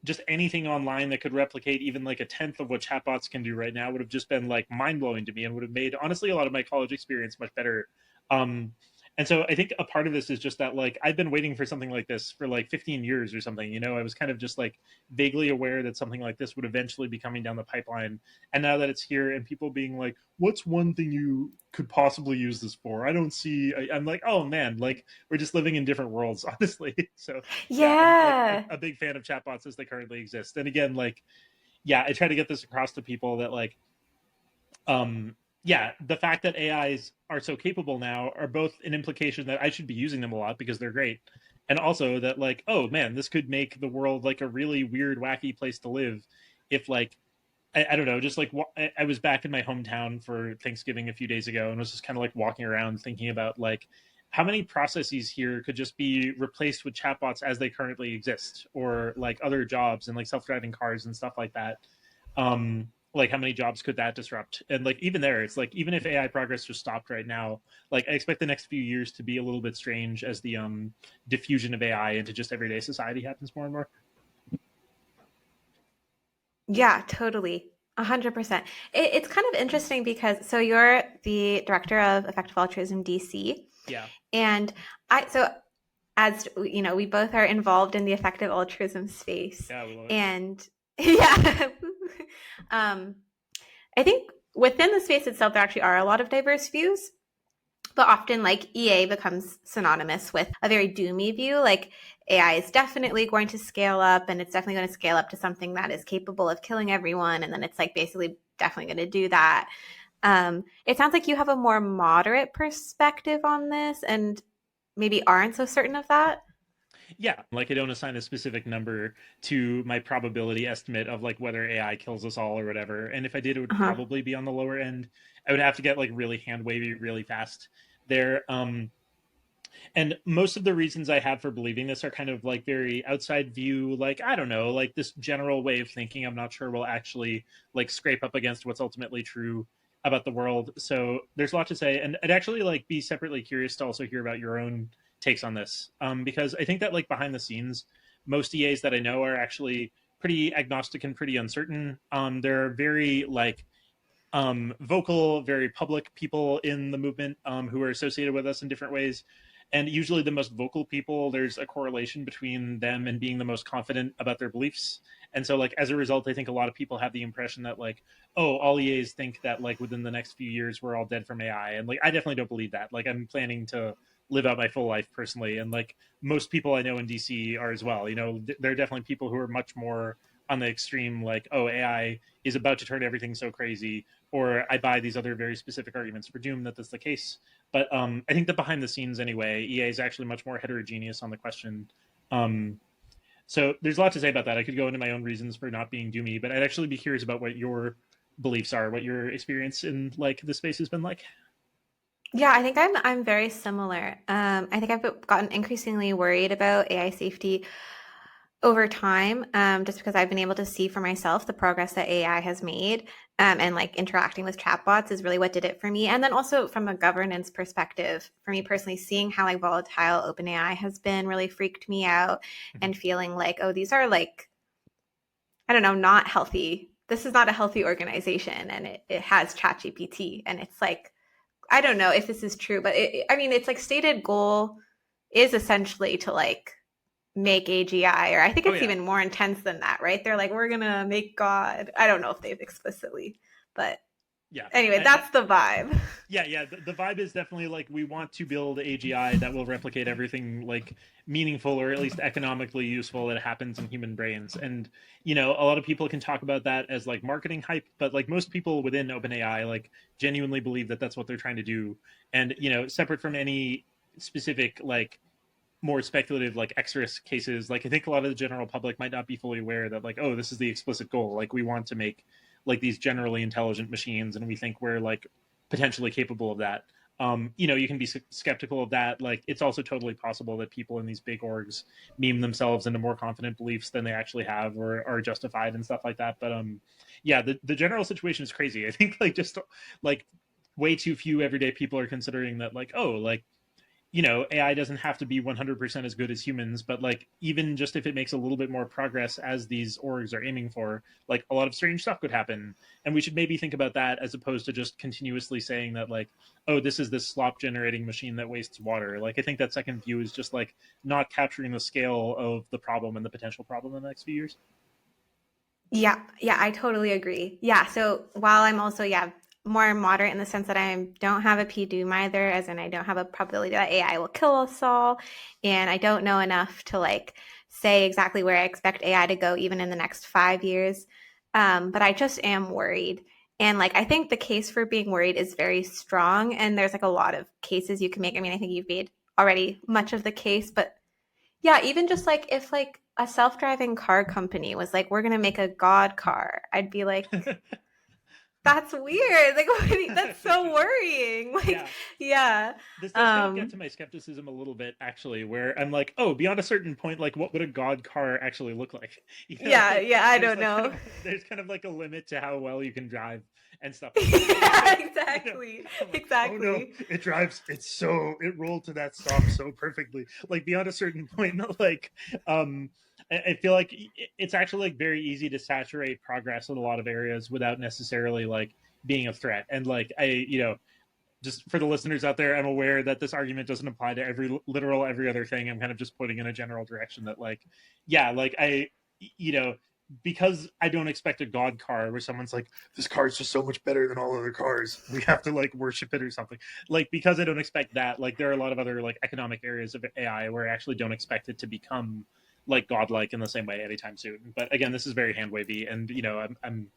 just anything online that could replicate even like a tenth of what chatbots can do right now would have just been like mind blowing to me and would have made honestly a lot of my college experience much better. Um, and so I think a part of this is just that like I've been waiting for something like this for like 15 years or something. I was kind of just like vaguely aware that something like this would eventually be coming down the pipeline. And now that it's here and people being like, "What's one thing you could possibly use this for?" I don't see. I'm like, "Oh man, like we're just living in different worlds, honestly." So yeah, I'm like Yeah. a big fan of chatbots as they currently exist. And again, like, yeah, I try to get this across to people that like, yeah, the fact that AIs are so capable now are both an implication that I should be using them a lot because they're great, and also that like, oh man, this could make the world like a really weird, wacky place to live if like I don't know, just like I was back in my hometown for Thanksgiving a few days ago and was just kind of like walking around thinking about like how many processes here could just be replaced with chatbots as they currently exist, or like other jobs and like self-driving cars and stuff like that. Like how many jobs could that disrupt? And like even there, it's like even if AI progress just stopped right now, like I expect the next few years to be a little bit strange as the diffusion of AI into just everyday society happens more and more. Yeah, totally. 100%. It's kind of interesting because so you're the director of Effective Altruism DC. Yeah. And I so as you know, we both are involved in the effective altruism space, Yeah, we love it. and yeah, um, I think within the space itself, there actually are a lot of diverse views, but often like EA becomes synonymous with a very doomy view. Like AI is definitely going to scale up, and it's definitely going to scale up to something that is capable of killing everyone, and then it's like basically definitely going to do that. It sounds like you have a more moderate perspective on this, and maybe aren't so certain of that. Yeah, like I don't assign a specific number to my probability estimate of like whether AI kills us all or whatever. And if I did, it would Uh-huh. probably be on the lower end. I would have to get like really hand wavy really fast there. And most of the reasons I have for believing this are kind of like very outside view, like I don't know, like this general way of thinking. I'm not sure will actually like scrape up against what's ultimately true about the world. So there's a lot to say, and I'd actually like be separately curious to also hear about your own takes on this, because I think that like behind the scenes, most EAs that I know are actually pretty agnostic and pretty uncertain. They're very like vocal, very public people in the movement who are associated with us in different ways. And usually, the most vocal people, there's a correlation between them and being the most confident about their beliefs. And so, like as a result, I think a lot of people have the impression that, like, oh, all EAs think that, like, within the next few years, we're all dead from AI. And like, I definitely don't believe that. Like, I'm planning to live out my full life personally, and like most people I know in DC are as well. You know, there are definitely people who are much more on the extreme, like, oh, AI is about to turn everything so crazy, or I buy these other very specific arguments for doom that that's the case. But I think that behind the scenes, anyway, EA is actually much more heterogeneous on the question. Um, so there's a lot to say about that. I could go into my own reasons for not being doomy, but I'd actually be curious about what your beliefs are, what your experience in like the space has been like. Yeah, I think I'm very similar. I think I've gotten increasingly worried about AI safety over time, just because I've been able to see for myself the progress that AI has made, and like interacting with chatbots is really what did it for me. And then also from a governance perspective, for me personally, seeing how like volatile OpenAI has been really freaked me out, Mhm. and feeling like, oh, these are like, I don't know, not healthy. This is not a healthy organization, and it has ChatGPT, and it's like, I don't know if this is true, but I mean, it's like stated goal is essentially to like make AGI, or I think Oh it's yeah, even more intense than that, right? They're like, we're gonna make God. I don't know if they've explicitly, but yeah. anyway, I that's the vibe. yeah. The vibe is definitely like we want to build AGI that will replicate everything like meaningful or at least economically useful that happens in human brains. And you know, a lot of people can talk about that as like marketing hype, but like most people within OpenAI like genuinely believe that that's what they're trying to do. And you know, separate from any specific like more speculative like X-risk cases, like I think a lot of the general public might not be fully aware that like, oh, this is the explicit goal, like we want to make like these generally intelligent machines and we think we're like potentially capable of that. You know, you can be skeptical of that. Like it's also totally possible that people in these big orgs meme themselves into more confident beliefs than they actually have or are justified and stuff like that. But yeah, the general situation is crazy. I think like just like way too few everyday people are considering that like, oh, like you know, AI doesn't have to be 100% as good as humans, but like even just if it makes a little bit more progress as these orgs are aiming for, like a lot of strange stuff could happen. And we should maybe think about that as opposed to just continuously saying that like, oh, this is this slop generating machine that wastes water. Like I think that second view is just like not capturing the scale of the problem and the potential problem in the next few years. Yeah, yeah, I totally agree. Yeah, so while I'm also, yeah, more moderate in the sense that I don't have a P-doom either, as in I don't have a probability that AI will kill us all, and I don't know enough to like say exactly where I expect AI to go even in the next 5 years. But I just am worried. And like I think the case for being worried is very strong, and there's like a lot of cases you can make. I mean, I think you've made already much of the case, but yeah, even just like if like a self-driving car company was like, we're gonna make a God car, I'd be like, that's weird. Like, that's so worrying. Like, Yeah, yeah, this does kind of get um, to my skepticism a little bit actually where I'm like, oh, beyond a certain point, like what would a god car actually look like? You know, yeah, like yeah. I don't know. there's kind of like a limit to how well you can drive and stuff like that. Yeah, You know, exactly, I'm like, oh no, exactly. it drives, it rolled to that stop so perfectly. Like beyond a certain point, like um I feel like it's actually like very easy to saturate progress in a lot of areas without necessarily like being a threat. And like I, you know, just for the listeners out there, I'm aware that this argument doesn't apply to every literal every other thing. I'm kind of just pointing in a general direction that like, yeah, like you know, because I don't expect a god car where someone's like, this car is just so much better than all other cars. We have to like worship it or something. Like because I don't expect that. Like there are a lot of other like economic areas of AI where I actually don't expect it to become like godlike in the same way anytime soon. But again, this is very hand wavy, and I'm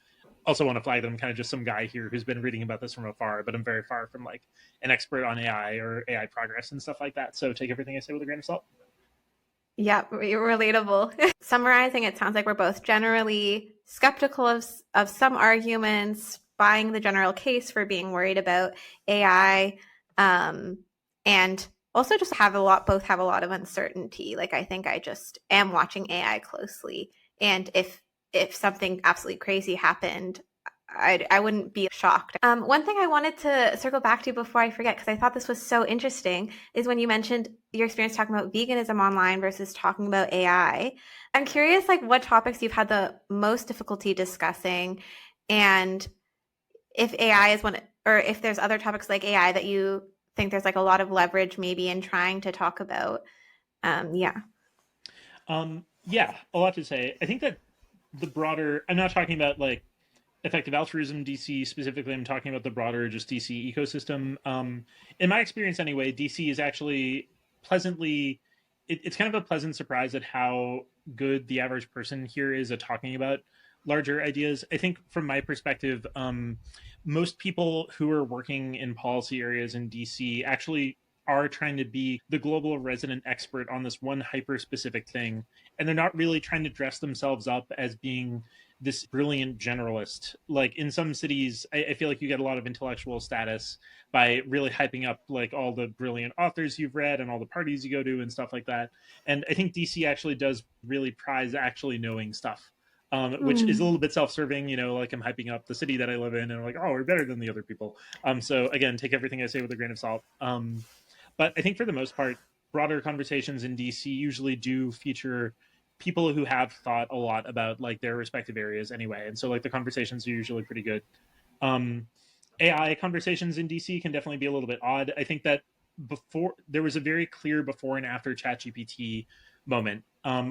also want to flag that I'm kind of just some guy here who's been reading about this from afar, but I'm very far from like an expert on AI or AI progress and stuff like that. So take everything I say with a grain of salt. Yeah, relatable. Summarizing, it sounds like we're both generally skeptical of some arguments, buying the general case for being worried about AI, and also just both have a lot of uncertainty. Like I think I just am watching AI closely, and if something absolutely crazy happened, I wouldn't be shocked. One thing I wanted to circle back to before I forget, because I thought this was so interesting, is when you mentioned your experience talking about veganism online versus talking about AI. I'm curious, like, what topics you've had the most difficulty discussing, and if AI is one, or if there's other topics like AI that you think there's like a lot of leverage maybe in trying to talk about. Yeah. Yeah, a lot to say. I think that the broader, I'm not talking about like effective altruism DC specifically. I'm talking about the broader just DC ecosystem. In my experience, anyway, DC is actually pleasantly. It's kind of a pleasant surprise at how good the average person here is at talking about larger ideas. I think, from my perspective, most people who are working in policy areas in DC actually are trying to be the global resident expert on this one hyper specific thing, and they're not really trying to dress themselves up as being this brilliant generalist. Like in some cities, I feel like you get a lot of intellectual status by really hyping up like all the brilliant authors you've read and all the parties you go to and stuff like that. And I think DC actually does really prize actually knowing stuff. Which is a little bit self-serving, like I'm hyping up the city that I live in, and I'm like, oh, we're better than the other people. So again, take everything I say with a grain of salt. But I think for the most part, broader conversations in DC usually do feature people who have thought a lot about like their respective areas anyway, and so like the conversations are usually pretty good. um AI conversations in DC can definitely be a little bit odd. I think that before there was a very clear before and after ChatGPT moment,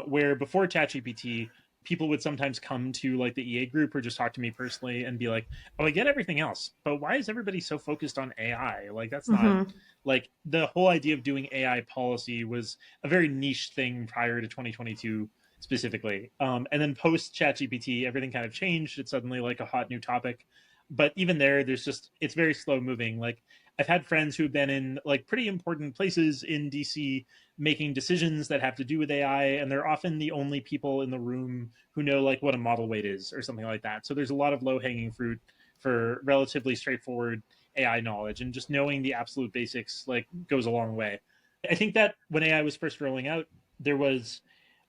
where before ChatGPT, people would sometimes come to like the EA group or just talk to me personally and be like, "Oh, I get everything else, but why is everybody so focused on AI? Like that's not Mm-hmm. like the whole idea of doing AI policy was a very niche thing prior to 2022 specifically. And then post ChatGPT, everything kind of changed. It's suddenly like a hot new topic, but even there's just it's very slow moving. Like I've had friends who've been in like pretty important places in DC making decisions that have to do with AI, and they're often the only people in the room who know like what a model weight is or something like that. So there's a lot of low hanging fruit for relatively straightforward AI knowledge, and just knowing the absolute basics like goes a long way. I think that when AI was first rolling out, there was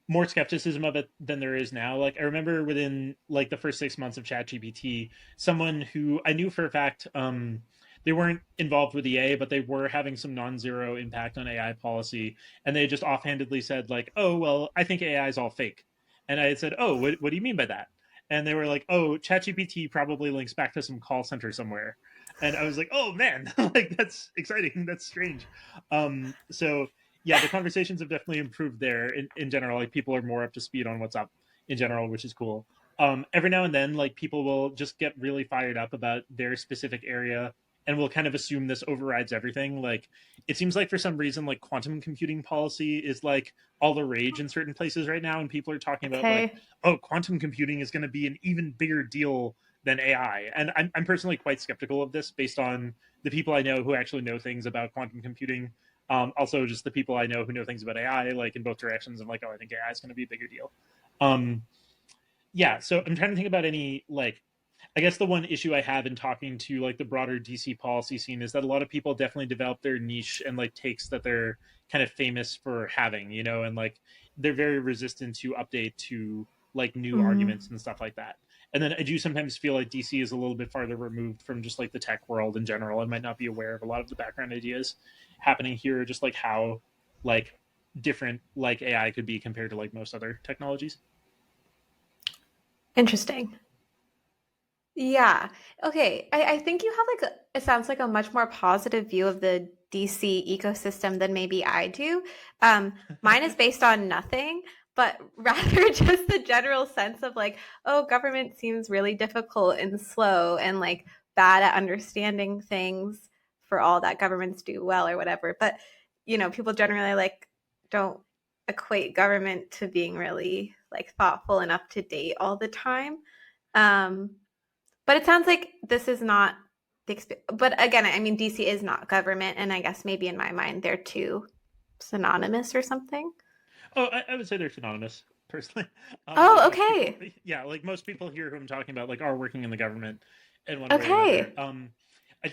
more skepticism of it than there is now. Like I remember within like the first 6 months of ChatGPT, someone who I knew for a fact, they weren't involved with EA, but they were having some non-zero impact on AI policy, and they just offhandedly said like, "Oh well, I think AI is all fake," and I had said, "Oh, what do you mean by that?" And they were like, "Oh, ChatGPT probably links back to some call center somewhere," and I was like, "Oh man, like that's exciting. That's strange." So yeah, the conversations have definitely improved there in general. Like people are more up to speed on what's up in general, which is cool. Every now and then, like people will just get really fired up about their specific area and will kind of assume this overrides everything. Like it seems like for some reason, like quantum computing policy is like all the rage in certain places right now, and people are talking about like, Okay. oh, quantum computing is going to be an even bigger deal than AI. And I'm personally quite skeptical of this based on the people I know who actually know things about quantum computing. Also, just the people I know who know things about AI, like in both directions, I'm like, oh, I think AI is going to be a bigger deal. Um, yeah, so I'm trying to think about any like, I guess the one issue I have in talking to like the broader DC policy scene is that a lot of people definitely develop their niche and like takes that they're kind of famous for having, and like they're very resistant to update to like new Mm. arguments and stuff like that. And then I do sometimes feel like DC is a little bit farther removed from just like the tech world in general and might not be aware of a lot of the background ideas happening here, just like how like different like AI could be compared to like most other technologies. Interesting. Yeah. Okay. I think you have like it sounds like a much more positive view of the DC ecosystem than maybe I do. Mine is based on nothing, but rather just the general sense of like, oh, government seems really difficult and slow and like bad at understanding things for all that governments do well or whatever. But people generally like don't equate government to being really like thoughtful and up to date all the time. Um, but it sounds like this is not but again, I mean, DC is not government, and I guess maybe in my mind they're too synonymous or something. Oh, I would say they're synonymous, personally. Like Oh, most people, okay. yeah, like most people here who I'm talking about, like are working in the government in one way or another. Okay.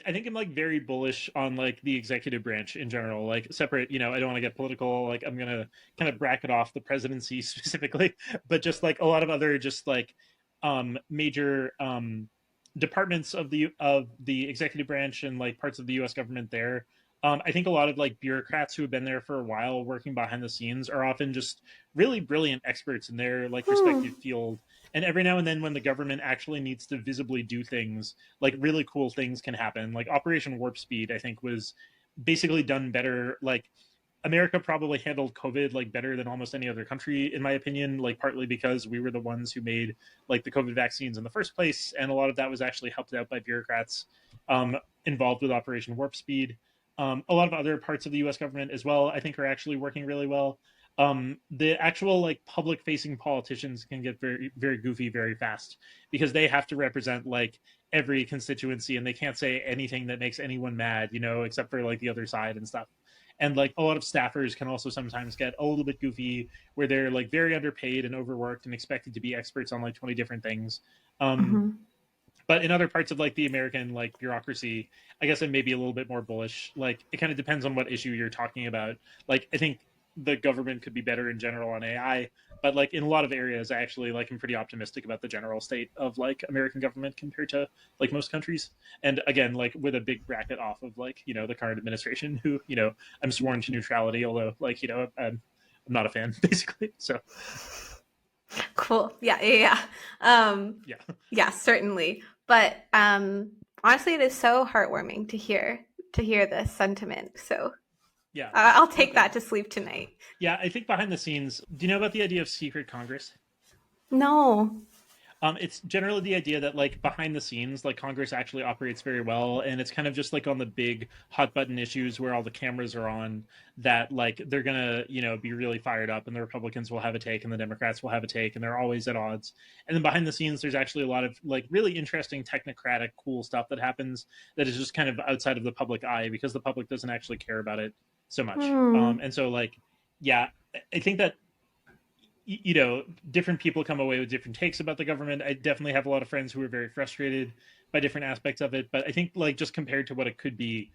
I think I'm like very bullish on like the executive branch in general. Like separate, I don't want to get political. Like I'm gonna kind of bracket off the presidency specifically, but just like a lot of other just like major departments of the executive branch and like parts of the U.S. government there. I think a lot of like bureaucrats who have been there for a while working behind the scenes are often just really brilliant experts in their like respective Hmm. field. And every now and then, when the government actually needs to visibly do things, like really cool things can happen. Like Operation Warp Speed, I think was basically done better. Like America probably handled COVID like better than almost any other country, in my opinion. Like partly because we were the ones who made like the COVID vaccines in the first place, and a lot of that was actually helped out by bureaucrats involved with Operation Warp Speed. A lot of other parts of the U.S. government as well, I think, are actually working really well. The actual like public-facing politicians can get very, very goofy very fast because they have to represent like every constituency, and they can't say anything that makes anyone mad, except for like the other side and stuff. And like a lot of staffers can also sometimes get a little bit goofy where they're like very underpaid and overworked and expected to be experts on like 20 different things. um, Hmm. but in other parts of like the American like bureaucracy, I guess I'm maybe a little bit more bullish. Like it kind of depends on what issue you're talking about. Like I think the government could be better in general on AI, but like in a lot of areas I actually like I'm pretty optimistic about the general state of like American government compared to like most countries. And again, like with a big bracket off of like, the current administration who, I'm sworn to neutrality, although like, I'm not a fan basically. So, Cool. Yeah, yeah, yeah. yeah. Yeah, certainly. But honestly, it is so heartwarming to hear this sentiment. So Yeah. I'll No, take that thanks. to sleep tonight. Yeah, I think behind the scenes, do you know about the idea of secret Congress? No. It's generally the idea that like behind the scenes, like Congress actually operates very well, and it's kind of just like on the big hot button issues where all the cameras are on, that like they're gonna be really fired up, and the Republicans will have a take, and the Democrats will have a take, and they're always at odds. And then behind the scenes, there's actually a lot of like really interesting technocratic, cool stuff that happens that is just kind of outside of the public eye because the public doesn't actually care about it so much. Hmm. And so like, yeah, I think that different people come away with different takes about the government. I definitely have a lot of friends who are very frustrated by different aspects of it, but I think like just compared to what it could be,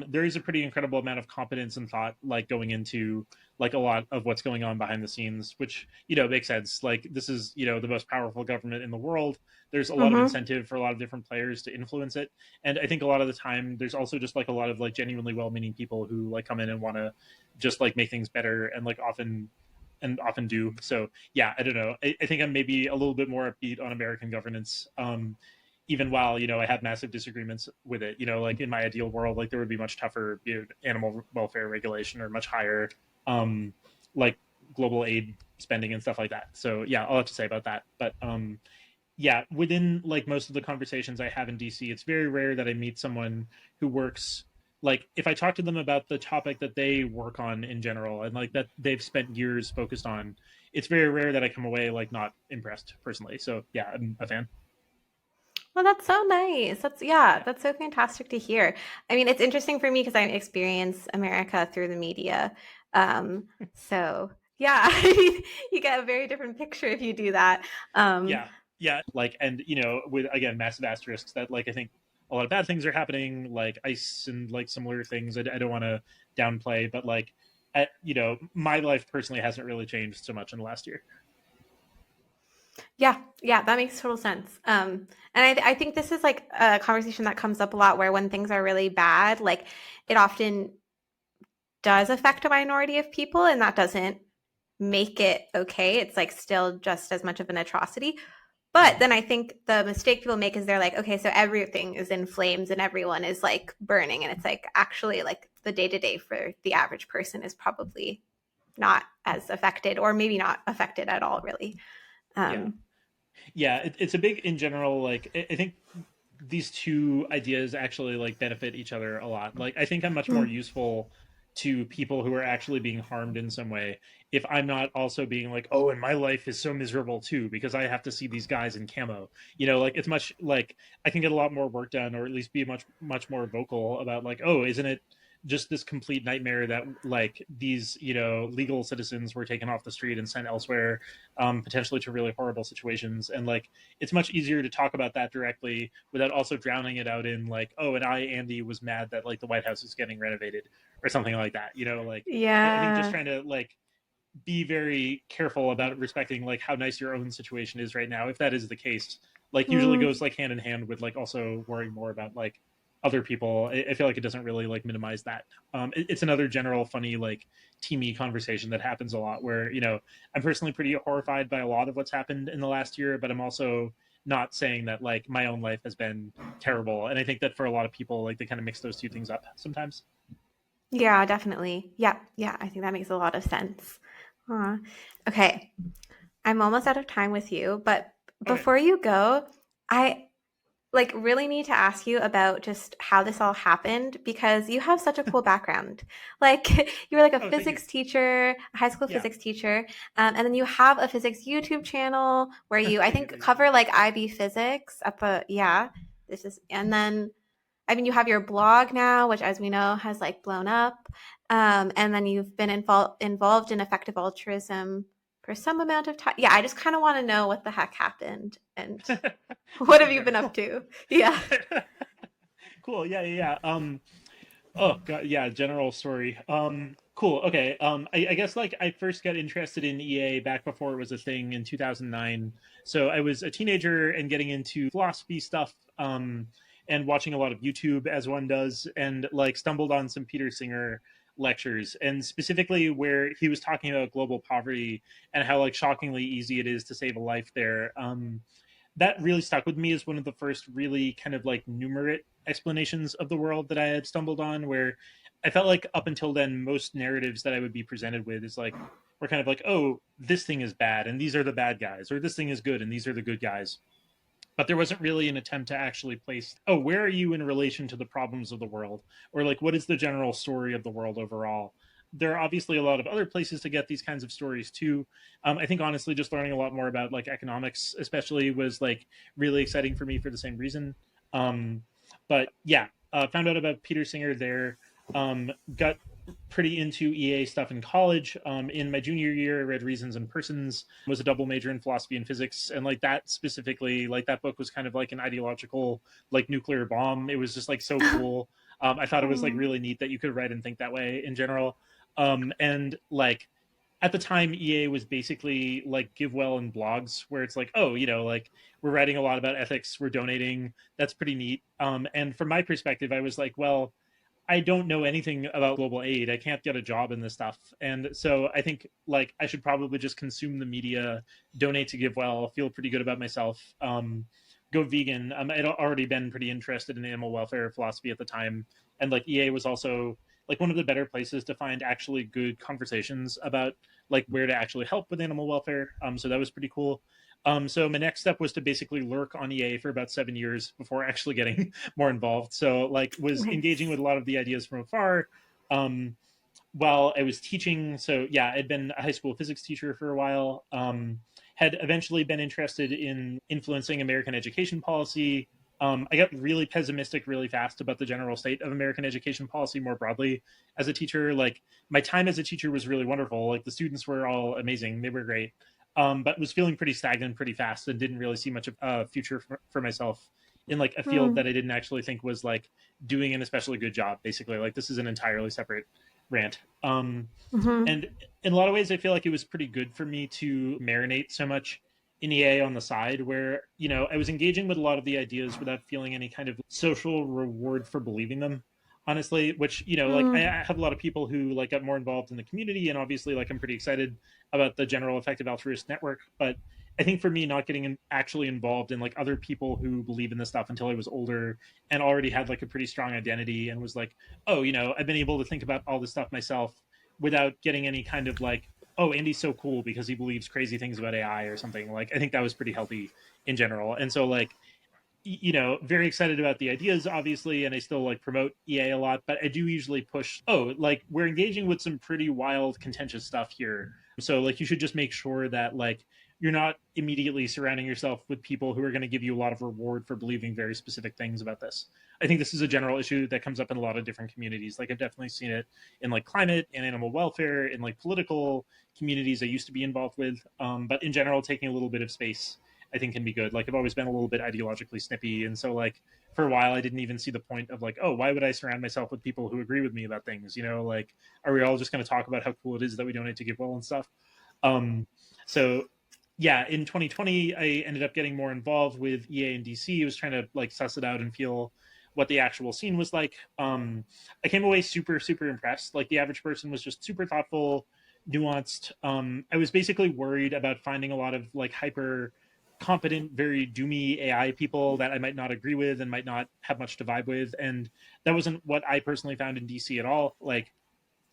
there is a pretty incredible amount of competence and thought like going into like a lot of what's going on behind the scenes, which makes sense. Like this is the most powerful government in the world. There's a lot of Mm-hmm. incentive for a lot of different players to influence it, and I think a lot of the time there's also just like a lot of like genuinely well-meaning people who like come in and want to just like make things better, and like often do. So yeah, I don't know. I think I'm maybe a little bit more upbeat on American governance. Even while I have massive disagreements with it. Like in my ideal world, like there would be much tougher animal welfare regulation or much higher, um, like global aid spending and stuff like that. So yeah, I'll have to say about that. But yeah, within like most of the conversations I have in DC, it's very rare that I meet someone who works like if I talk to them about the topic that they work on in general and like that they've spent years focused on, it's very rare that I come away like not impressed personally. So yeah, I'm a fan. Well, that's so nice. Yeah, Yeah. that's so fantastic to hear. I mean, it's interesting for me because I experience America through the media. So yeah, you get a very different picture if you do that. Um, Yeah. Yeah. Like, and with again, massive asterisks that like I think a lot of bad things are happening, like ice and like similar things. I don't want to downplay, but like, my life personally hasn't really changed so much in the last year. yeah, yeah, that makes total sense. And I think this is like a conversation that comes up a lot where when things are really bad, like it often does affect a minority of people, and that doesn't make it okay. It's like still just as much of an atrocity. But then I think the mistake people make is they're like, okay, so everything is in flames and everyone is like burning. And it's like actually like the day to day for the average person is probably not as affected or maybe not affected at all, really. Yeah. Um, Yeah, it's a big in general. Like I think these two ideas actually like benefit each other a lot. Like I think I'm much more mm, useful to people who are actually being harmed in some way if I'm not also being like, oh, and my life is so miserable too because I have to see these guys in camo. Like it's much like I can get a lot more work done, or at least be much more vocal about like, oh, isn't it just this complete nightmare that like these legal citizens were taken off the street and sent elsewhere, potentially to really horrible situations. And like it's much easier to talk about that directly without also drowning it out in like, oh, and Andy was mad that like the White House is getting renovated or something like that. Like I think just yeah. trying to like be very careful about respecting like how nice your own situation is right now, if that is the case, like usually Mm, goes like hand in hand with like also worrying more about like other people. I feel like it doesn't really like minimize that. It's another general funny like teamy conversation that happens a lot where I'm personally pretty horrified by a lot of what's happened in the last year, but I'm also not saying that like my own life has been terrible. And I think that for a lot of people, like they kind of mix those two things up sometimes. yeah, definitely. Yeah, yeah. I think that makes a lot of sense. Aw. Okay, I'm almost out of time with you, but Okay. before you go, I like really need to ask you about just how this all happened because you have such a cool background. Like you were like a Oh, thank you. physics teacher, a high school Yeah. physics teacher, and then you have a physics YouTube channel where you, I Thank you. think, Thank you. cover like IB physics up a yeah. This is and then I mean you have your blog now, which as we know has like blown up, and then you've been involved in effective altruism for some amount of time. Yeah, I just kind of want to know what the heck happened and what Just have in you been up general. to? Yeah. Cool. Yeah, yeah, yeah. Oh god, yeah, general story. Cool. Okay. I guess like I first got interested in EA back before it was a thing in 2009. So I was a teenager and getting into philosophy stuff, and watching a lot of YouTube as one does, and like stumbled on some Peter Singer lectures, and specifically where he was talking about global poverty and how like shockingly easy it is to save a life there. That really stuck with me as one of the first really kind of like numerate explanations of the world that I had stumbled on, where I felt like up until then, most narratives that I would be presented with is like, we're kind of like, oh, this thing is bad and these are the bad guys, or this thing is good and these are the good guys. But there wasn't really an attempt to actually place, oh, where are you in relation to the problems of the world? Or like, what is the general story of the world overall? There are obviously a lot of other places to get these kinds of stories too. I think honestly, just learning a lot more about like economics, especially, was like really exciting for me for the same reason. Um, but yeah, found out about Peter Singer there. Got pretty into EA stuff in college. In my junior year, I read Reasons and Persons, was a double major in philosophy and physics, and like that specifically, like that book was kind of like an ideological like nuclear bomb. It was just like so cool. I thought it was like Oh. really neat that you could write and think that way in general. And like at the time, EA was basically like give well in blogs where it's like, oh, like we're writing a lot about ethics, we're donating, that's pretty neat. And from my perspective, I was like, well, I don't know anything about global aid. I can't get a job in this stuff. And so I think like I should probably just consume the media, donate to give well, feel pretty good about myself, go vegan. I'd already been pretty interested in animal welfare philosophy at the time. And like EA was also like one of the better places to find actually good conversations about like where to actually help with animal welfare. So that was pretty cool. So my next step was to basically lurk on EA for about 7 years before actually getting more involved. So like was engaging Nice. with a lot of the ideas from afar, um, while I was teaching. So yeah, I'd been a high school physics teacher for a while. Had eventually been interested in influencing American education policy. I got really pessimistic really fast about the general state of American education policy more broadly as a teacher. Like my time as a teacher was really wonderful. Like the students were all amazing; they were great. But was feeling pretty stagnant pretty fast and didn't really see much of a future for myself in like a field Hmm. that I didn't actually think was like doing an especially good job. Basically, like this is an entirely separate rant. Mm-hmm. And in a lot of ways, I feel like it was pretty good for me to marinate so much in EA on the side, where I was engaging with a lot of the ideas without feeling any kind of social reward for believing them. Honestly, which like I Hmm. have a lot of people who like got more involved in the community, and obviously, like I'm pretty excited about the general effective altruist network, but I think for me, not getting actually involved in like other people who believe in this stuff until I was older and already had like a pretty strong identity and was like, oh, I've been able to think about all this stuff myself without getting any kind of like, oh, Andy's so cool because he believes crazy things about AI or something. Like, I think that was pretty healthy in general. And so, like, very excited about the ideas, obviously, and I still like promote EA a lot, but I do usually push, oh, like, we're engaging with some pretty wild, contentious stuff here. So, like, you should just make sure that, like, you're not immediately surrounding yourself with people who are going to give you a lot of reward for believing very specific things about this. I think this is a general issue that comes up in a lot of different communities. Like, I've definitely seen it in like climate and animal welfare, in like political communities I used to be involved with. But in general, taking a little bit of space I think can be good. Like I've always been a little bit ideologically snippy, and so like for a while I didn't even see the point of like, oh, why would I surround myself with people who agree with me about things? Like are we all just going to talk about how cool it is that we donate to GiveWell and stuff? So yeah, in 2020 I ended up getting more involved with EA and DC. I was trying to like suss it out and feel what the actual scene was like. I came away super super impressed. Like the average person was just super thoughtful, nuanced. I was basically worried about finding a lot of like hyper competent, very doomy AI people that I might not agree with and might not have much to vibe with. And that wasn't what I personally found in DC at all. Like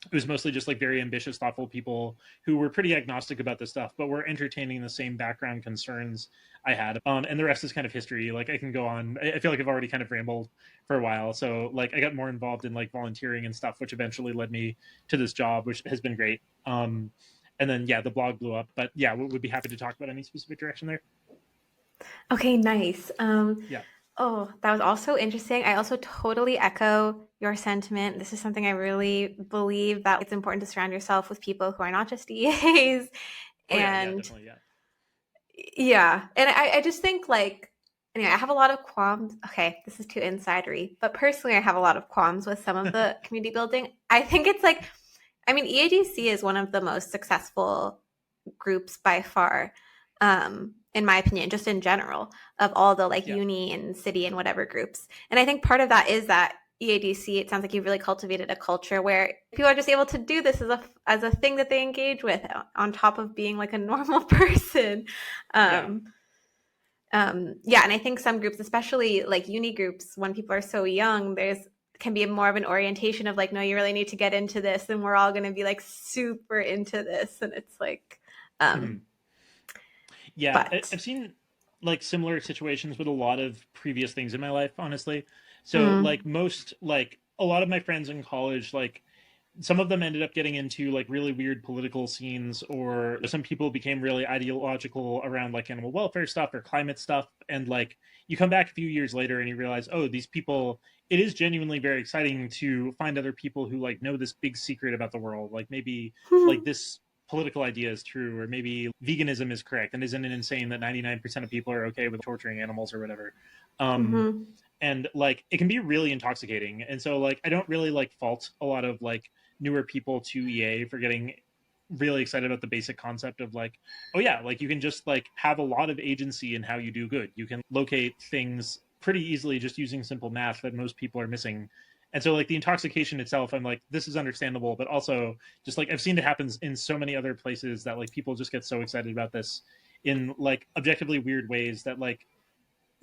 it was mostly just like very ambitious, thoughtful people who were pretty agnostic about this stuff, but were entertaining the same background concerns I had. And the rest is kind of history. Like I can go on. I feel like I've already kind of rambled for a while. So like I got more involved in like volunteering and stuff, which eventually led me to this job, which has been great. And then yeah, the blog blew up. But yeah, we would be happy to talk about any specific direction there. Okay, nice. Yeah. Oh, that was also interesting. I also totally echo your sentiment. This is something I really believe that it's important to surround yourself with people who are not just EAs. Oh yeah, yeah, And definitely, yeah. yeah, and I just think like, anyway, I have a lot of qualms. Okay, this is too insidery, but personally, I have a lot of qualms with some of the community building. I think it's like, I mean, EADC is one of the most successful groups by far, in my opinion, just in general, of all the like Yeah. uni and city and whatever groups. And I think part of that is that EADC, it sounds like you've really cultivated a culture where people are just able to do this as a thing that they engage with on top of being like a normal person. Yeah. Um, yeah, and I think some groups, especially like uni groups, when people are so young, there's can be more of an orientation of like, no, you really need to get into this, and we're all going to be like super into this, and it's like, Mhm. Yeah, but I've seen like similar situations with a lot of previous things in my life, honestly. So mm, like most like a lot of my friends in college, like some of them ended up getting into like really weird political scenes, or some people became really ideological around like animal welfare stuff or climate stuff. And like you come back a few years later and you realize, oh, these people, it is genuinely very exciting to find other people who like know this big secret about the world. Like maybe like this political idea is true, or maybe veganism is correct. And isn't it insane that 99% of people are okay with torturing animals or whatever? Um, mm-hmm, and like it can be really intoxicating. And so like I don't really like fault a lot of like newer people to EA for getting really excited about the basic concept of like, oh yeah, like you can just like have a lot of agency in how you do good. You can locate things pretty easily just using simple math that most people are missing. And so like the intoxication itself, I'm like, this is understandable, but also just like I've seen it happens in so many other places that like people just get so excited about this in like objectively weird ways that like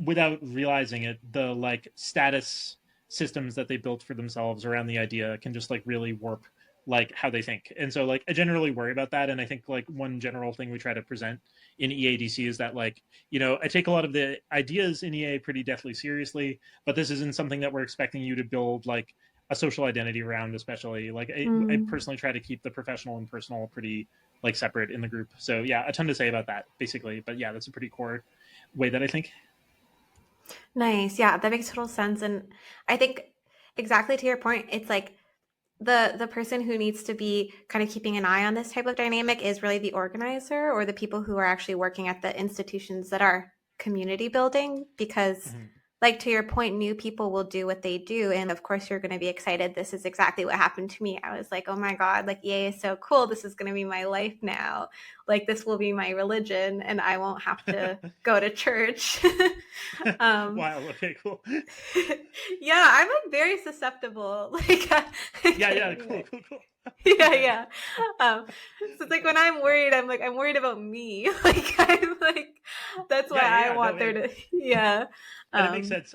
without realizing it, the like status systems that they built for themselves around the idea can just like really warp like how they think. And so like I generally worry about that. And I think like one general thing we try to present in EADC is that like, I take a lot of the ideas in EA pretty deathly seriously, but this isn't something that we're expecting you to build like a social identity around, especially like I mm. personally try to keep the professional and personal pretty like separate in the group. So yeah, a ton to say about that basically, but yeah, that's a pretty core way that I think. Nice. Yeah, that makes total sense. And I think exactly to your point, it's like the person who needs to be kind of keeping an eye on this type of dynamic is really the organizer or the people who are actually working at the institutions that are community building, because Mhm. like to your point, new people will do what they do, and of course you're going to be excited. This is exactly what happened to me. I was like, oh my god, like EA is so cool, this is going to be my life now, like this will be my religion and I won't have to go to church. um Wow. Okay. Cool. yeah, I'm like very susceptible. Like, Yeah. Yeah. Cool. anyway. Cool. Cool. Yeah, yeah. So it's like when I'm worried, I'm worried about me. Like I'm like that's why Yeah, yeah, I yeah. No, want there to yeah. and it makes Um sense.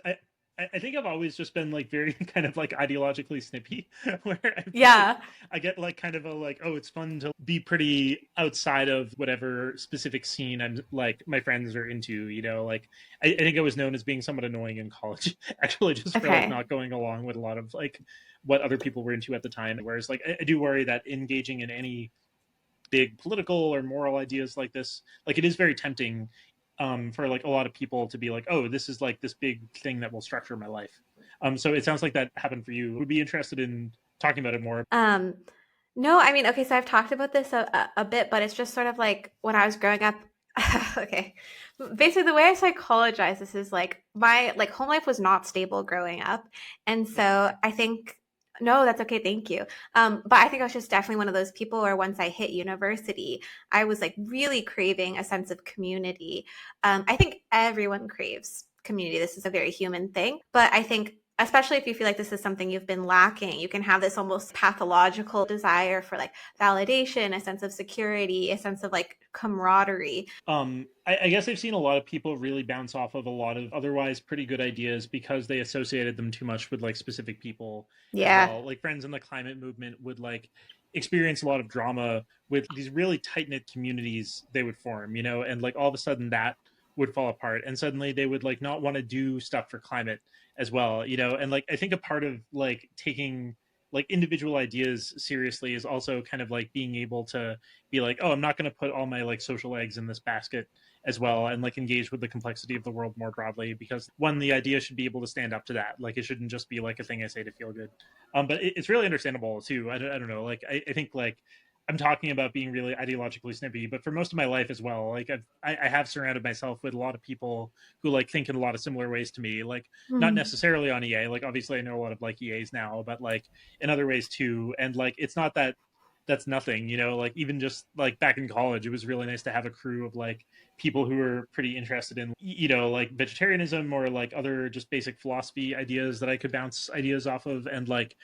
I think I've always just been like very kind of like ideologically snippy, where I'm like yeah. I get like kind of a like, oh, it's fun to be pretty outside of whatever specific scene I'm like my friends are into. Like I think I was known as being somewhat annoying in college, actually, just for like Okay. not going along with a lot of like what other people were into at the time. Whereas like I do worry that engaging in any big political or moral ideas like this, like it is very tempting for like a lot of people to be like, oh, this is like this big thing that will structure my life. So it sounds like that happened for you. Would be interested in talking about it more. Um no, I mean, okay, so I've talked about this a bit, but it's just sort of like when I was growing up. Okay. Basically, the way I psychologize this is like my like home life was not stable growing up. And Yeah. so I think no, that's okay, thank you. But I think I was just definitely one of those people where once I hit university, I was like really craving a sense of community. I think everyone craves community. This is a very human thing. But I think especially if you feel like this is something you've been lacking, you can have this almost pathological desire for like validation, a sense of security, a sense of like camaraderie. I guess I've seen a lot of people really bounce off of a lot of otherwise pretty good ideas because they associated them too much with like specific people as Yeah. well. Like friends in the climate movement would like experience a lot of drama with these really tight knit communities they would form, and like all of a sudden that would fall apart, and suddenly they would like not want to do stuff for climate as well, and like I think a part of like taking like individual ideas seriously is also kind of like being able to be like, oh, I'm not going to put all my like social eggs in this basket as well, and like engage with the complexity of the world more broadly, because one, the idea should be able to stand up to that. Like it shouldn't just be like a thing I say to feel good. But it's really understandable too. I don't know, like I think like I'm talking about being really ideologically snippy, but for most of my life as well, like I have surrounded myself with a lot of people who like think in a lot of similar ways to me, like not Mm. necessarily on EA. Like obviously I know a lot of like EAs now, but like in other ways too. And like it's not that that's nothing, like even just like back in college, it was really nice to have a crew of like people who were pretty interested in, like vegetarianism or like other just basic philosophy ideas that I could bounce ideas off of. And like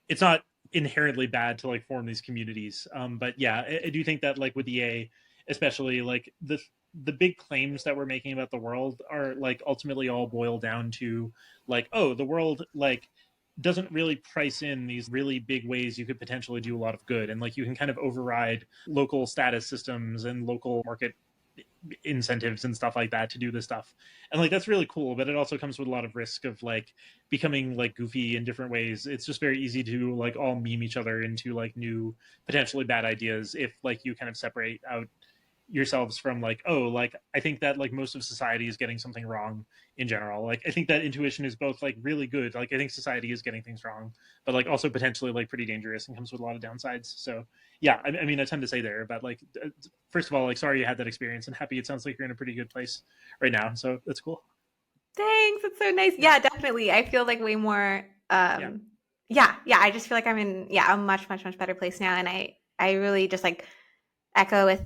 it's not inherently bad to like form these communities. But yeah, I do think that like with EA, especially like the big claims that we're making about the world are like ultimately all boil down to like, oh, the world like doesn't really price in these really big ways you could potentially do a lot of good, and like you can kind of override local status systems and local market incentives and stuff like that to do this stuff. And like that's really cool, but it also comes with a lot of risk of like becoming like goofy in different ways. It's just very easy to like all meme each other into like new potentially bad ideas if like you kind of separate out yourselves from like, oh, like I think that like most of society is getting something wrong in general. Like I think that intuition is both like really good, like I think society is getting things wrong, but like also potentially like pretty dangerous and comes with a lot of downsides. So yeah, I mean I tend to say there, but like first of all, like sorry you had that experience, and happy it sounds like you're in a pretty good place right now, so that's cool. Thanks. It's so nice. Yeah, Yeah, definitely. I feel like way more yeah. yeah, yeah, I just feel like I'm in yeah, a much, much, much better place now. And I really just like echo with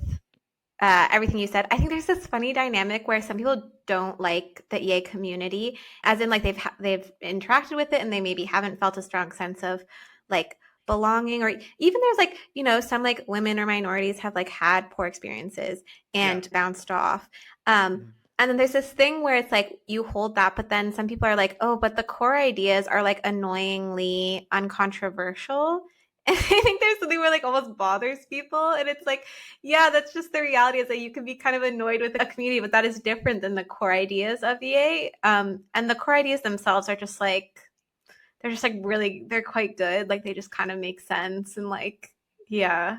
everything you said. I think there's this funny dynamic where some people don't like the EA community, as in like they've interacted with it and they maybe haven't felt a strong sense of like belonging, or even there's like some like women or minorities have like had poor experiences Yeah. and bounced off. Um, Mhm. and then there's this thing where it's like you hold that, but then some people are like, oh, but the core ideas are like annoyingly uncontroversial. And I think there's something where like almost bothers people, and it's like yeah, that's just the reality is that you can be kind of annoyed with a community, but that is different than the core ideas of EA. And the core ideas themselves are just like, they're just like really, they're quite good. Like they just kind of make sense. And like, yeah.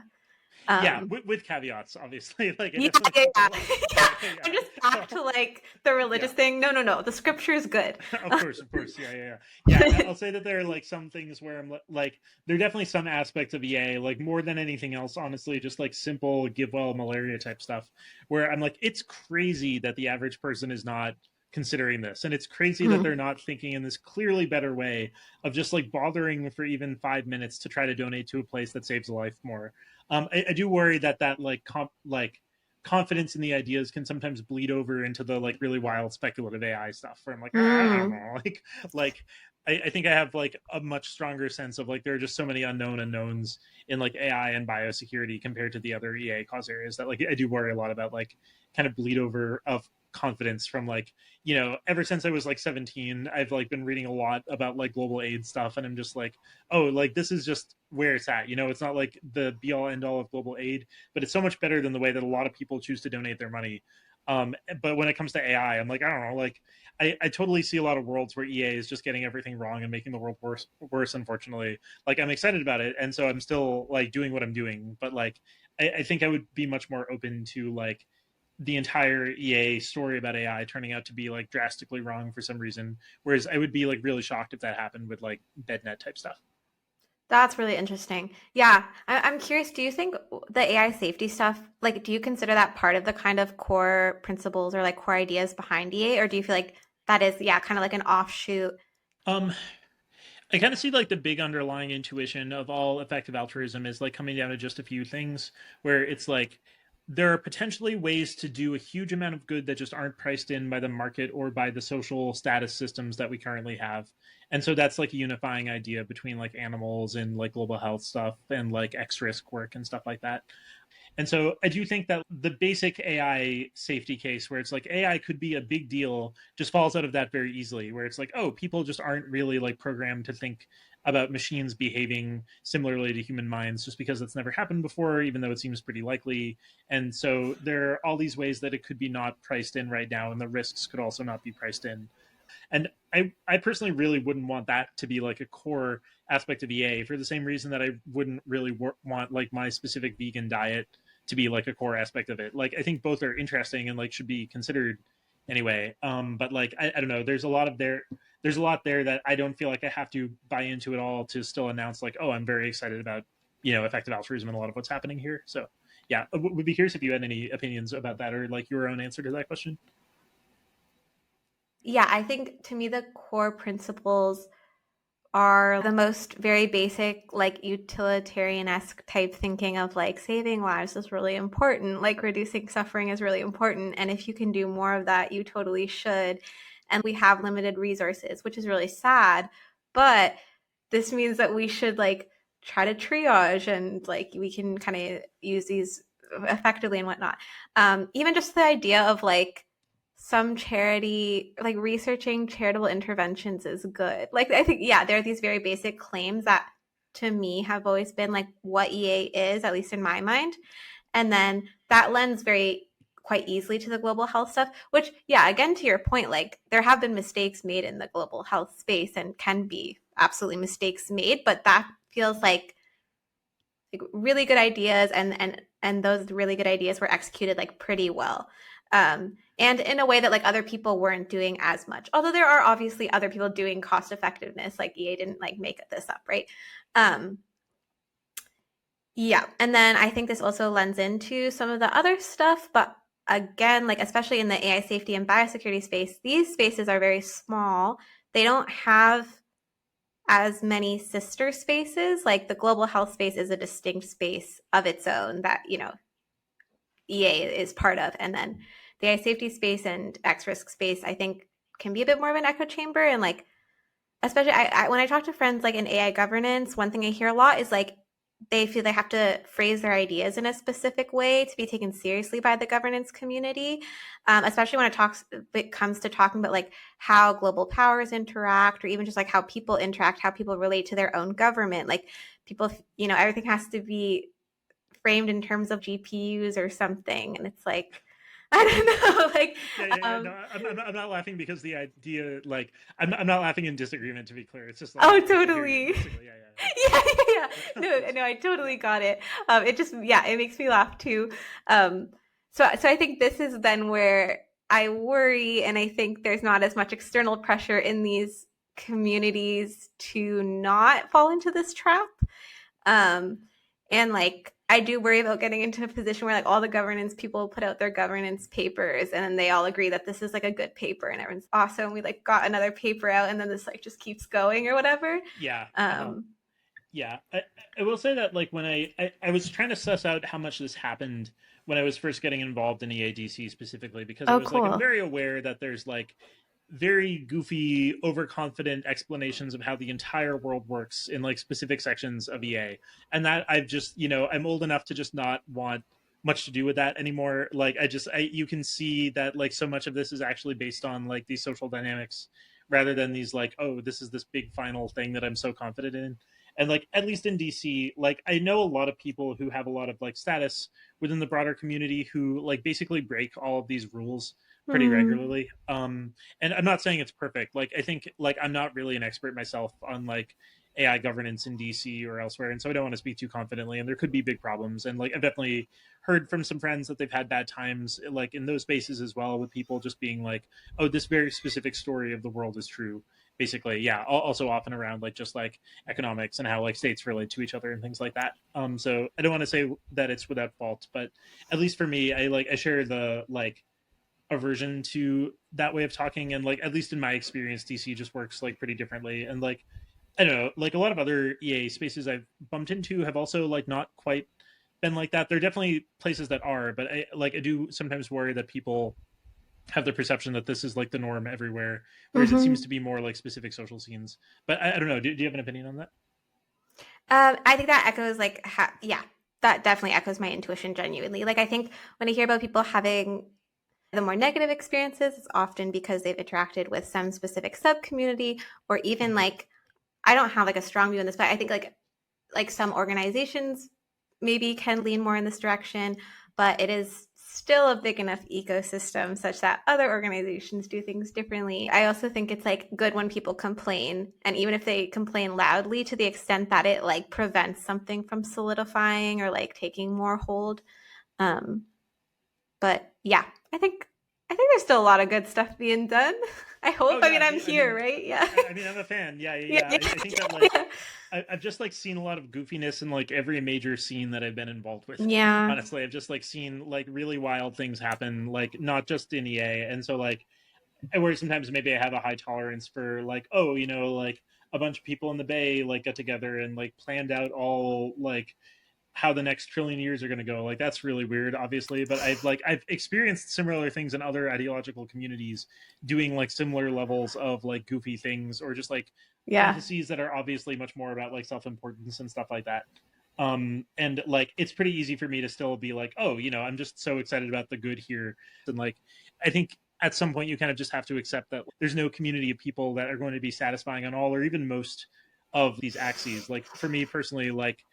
Yeah, Um, with caveats obviously. Like I yeah, definitely yeah, think that yeah. like Yeah. yeah, yeah, I'm just yeah. back to like the religious Yeah. thing. No, no, no. The scripture is good. Of course, yeah, yeah, yeah. Yeah, I'll say that there are like some things where I'm like, there are definitely some aspects of EA, like more than anything else, honestly, just like simple give well malaria type stuff, where I'm like, it's crazy that the average person is not considering this, and it's crazy that they're Hmm. not thinking in this clearly better way of just like bothering for even 5 minutes to try to donate to a place that saves a life more. I do worry that like confidence in the ideas can sometimes bleed over into the like really wild speculative AI stuff where I'm like, I don't Mm. know, like I think I have like a much stronger sense of like there are just so many unknown unknowns in like AI and biosecurity compared to the other EA cause areas that like I do worry a lot about like kind of bleed over of confidence from like ever since I was like 17 I've like been reading a lot about like global aid stuff, and I'm just like, oh, like this is just where it's at. It's not like the be all end all of global aid, but it's so much better than the way that a lot of people choose to donate their money. But when it comes to AI, I'm like, I don't know, like I totally see a lot of worlds where EA is just getting everything wrong and making the world worse, unfortunately. Like I'm excited about it, and so I'm still like doing what I'm doing, but like I think I would be much more open to like the entire EA story about AI turning out to be like drastically wrong for some reason. Whereas I would be like really shocked if that happened with like BedNet type stuff. That's really interesting. Yeah, I'm curious. Do you think the AI safety stuff, like, do you consider that part of the kind of core principles or like core ideas behind EA, or do you feel like that is, yeah, kind of like an offshoot? Um, I kind of see like the big underlying intuition of all effective altruism is like coming down to just a few things where it's like there are potentially ways to do a huge amount of good that just aren't priced in by the market or by the social status systems that we currently have. And so that's like a unifying idea between like animals and like global health stuff and like X risk work and stuff like that. And so I do think that the basic AI safety case, where it's like AI could be a big deal, just falls out of that very easily. Where it's like, oh, people just aren't really like programmed to think about machines behaving similarly to human minds, just because it's never happened before, even though it seems pretty likely. And so there are all these ways that it could be not priced in right now, and the risks could also not be priced in. And I personally really wouldn't want that to be like a core aspect of EA for the same reason that I wouldn't really want like my specific vegan diet to be like a core aspect of it. Like I think both are interesting and like should be considered anyway. But like I don't know, there's a lot there that I don't feel like I have to buy into at all to still announce like, oh, I'm very excited about effective altruism and a lot of what's happening here. So yeah, would be curious if you had any opinions about that or like your own answer to that question. Yeah, I think to me the core principles are the most very basic, like utilitarian-esque type thinking of like saving lives is really important, like reducing suffering is really important. And if you can do more of that, you totally should. And we have limited resources, which is really sad. But this means that we should like try to triage and like we can kind of use these effectively and whatnot. Even just the idea of like some charity, like researching charitable interventions is good. Like, I think, yeah, there are these very basic claims that to me have always been like what EA is, at least in my mind. And then that lends very quite easily to the global health stuff, which, yeah, again, to your point, like there have been mistakes made in the global health space and can be absolutely mistakes made, but that feels like really good ideas and those really good ideas were executed like pretty well, and in a way that like other people weren't doing as much, although there are obviously other people doing cost effectiveness, like EA didn't like make this up, right? um yeah, and then I think this also lends into some of the other stuff, but again, like especially in the AI safety and biosecurity space, these spaces are very small. They don't have as many sister spaces. Like the global health space is a distinct space of its own that, EA is part of. And then the AI safety space and X risk space, I think, can be a bit more of an echo chamber. And like, especially when I talk to friends like in AI governance, one thing I hear a lot is like they feel they have to phrase their ideas in a specific way to be taken seriously by the governance community, especially when it comes to talking about like how global powers interact, or even just like how people interact, how people relate to their own government. Like people, everything has to be framed in terms of GPUs or something, and it's like I don't know, like Yeah. No, I'm not laughing because the idea, like, I'm not laughing in disagreement. To be clear, it's just like oh, I hear you totally. basically. Yeah, Yeah. yeah. No, I Yeah. totally got it. It just, yeah, it makes me laugh too. Um, so I think this is then where I worry, and I think there's not as much external pressure in these communities to not fall into this trap. Um, and like, I do worry about getting into a position where like all the governance people put out their governance papers and then they all agree that this is like a good paper and everyone's awesome. We like got another paper out and then this like just keeps going or whatever. Yeah. Um, Yeah. I will say that like when I was trying to suss out how much this happened when I was first getting involved in EADC specifically, because I oh, was like I'm cool. very aware that there's like very goofy, overconfident explanations of how the entire world works in like specific sections of EA. And that I've just, I'm old enough to just not want much to do with that anymore. Like you can see that like so much of this is actually based on like these social dynamics rather than these like, oh, this is this big final thing that I'm so confident in. And like at least in DC, like I know a lot of people who have a lot of like status within the broader community who like basically break all of these rules pretty Mm, regularly. And I'm not saying it's perfect. Like I think like I'm not really an expert myself on like AI governance in DC or elsewhere, and so I don't want to speak too confidently. And there could be big problems. And like I've definitely heard from some friends that they've had bad times like in those spaces as well, with people just being like, "Oh, this very specific story of the world is true." Basically, yeah. Also often around like just like economics and how like states relate to each other and things like that. So I don't want to say that it's without fault, but at least for me, I share the like aversion to that way of talking, and like at least in my experience DC just works like pretty differently. And like I don't know, like a lot of other EA spaces I've bumped into have also like not quite been like that. There are definitely places that are, but I do sometimes worry that people have the perception that this is like the norm everywhere, whereas it seems hmm to be more like specific social scenes. But I don't know, do you have an opinion on that? I think that echoes yeah, that definitely echoes my intuition genuinely. Like I think when I hear about people having the more negative experiences, it's often because they've interacted with some specific sub community, or even Mm-hmm. like I don't have like a strong view on this, but I think like some organizations maybe can lean more in this direction, but it is still a big enough ecosystem such that other organizations do things differently. I also think it's like good when people complain, and even if they complain loudly to the extent that it like prevents something from solidifying or like taking more hold. Um, but yeah, I think I think there's still a lot of good stuff being done. I hope. Oh I mean, yeah, I'm here, right? Yeah. I mean, I'm a fan. Yeah, yeah, Yeah, yeah. yeah, I think that like yeah. I've just like seen a lot of goofiness in like every major scene that I've been involved with. Yeah. Honestly, I've just like seen like really wild things happen, like not just in EA, and so like where sometimes maybe I have a high tolerance for like, oh, like a bunch of people in the Bay like got together and like planned out all like how the next trillion years are going to go. Like that's really weird, obviously, but I've experienced similar things in other ideological communities doing like similar levels of like goofy things, or just like Yeah. fantasies that are obviously much more about like self-importance and stuff like that. And like it's pretty easy for me to still be like, oh, I'm just so excited about the good here. And like I think at some point you kind of just have to accept that there's no community of people that are going to be satisfying on all or even most of these axes. Like for me personally, like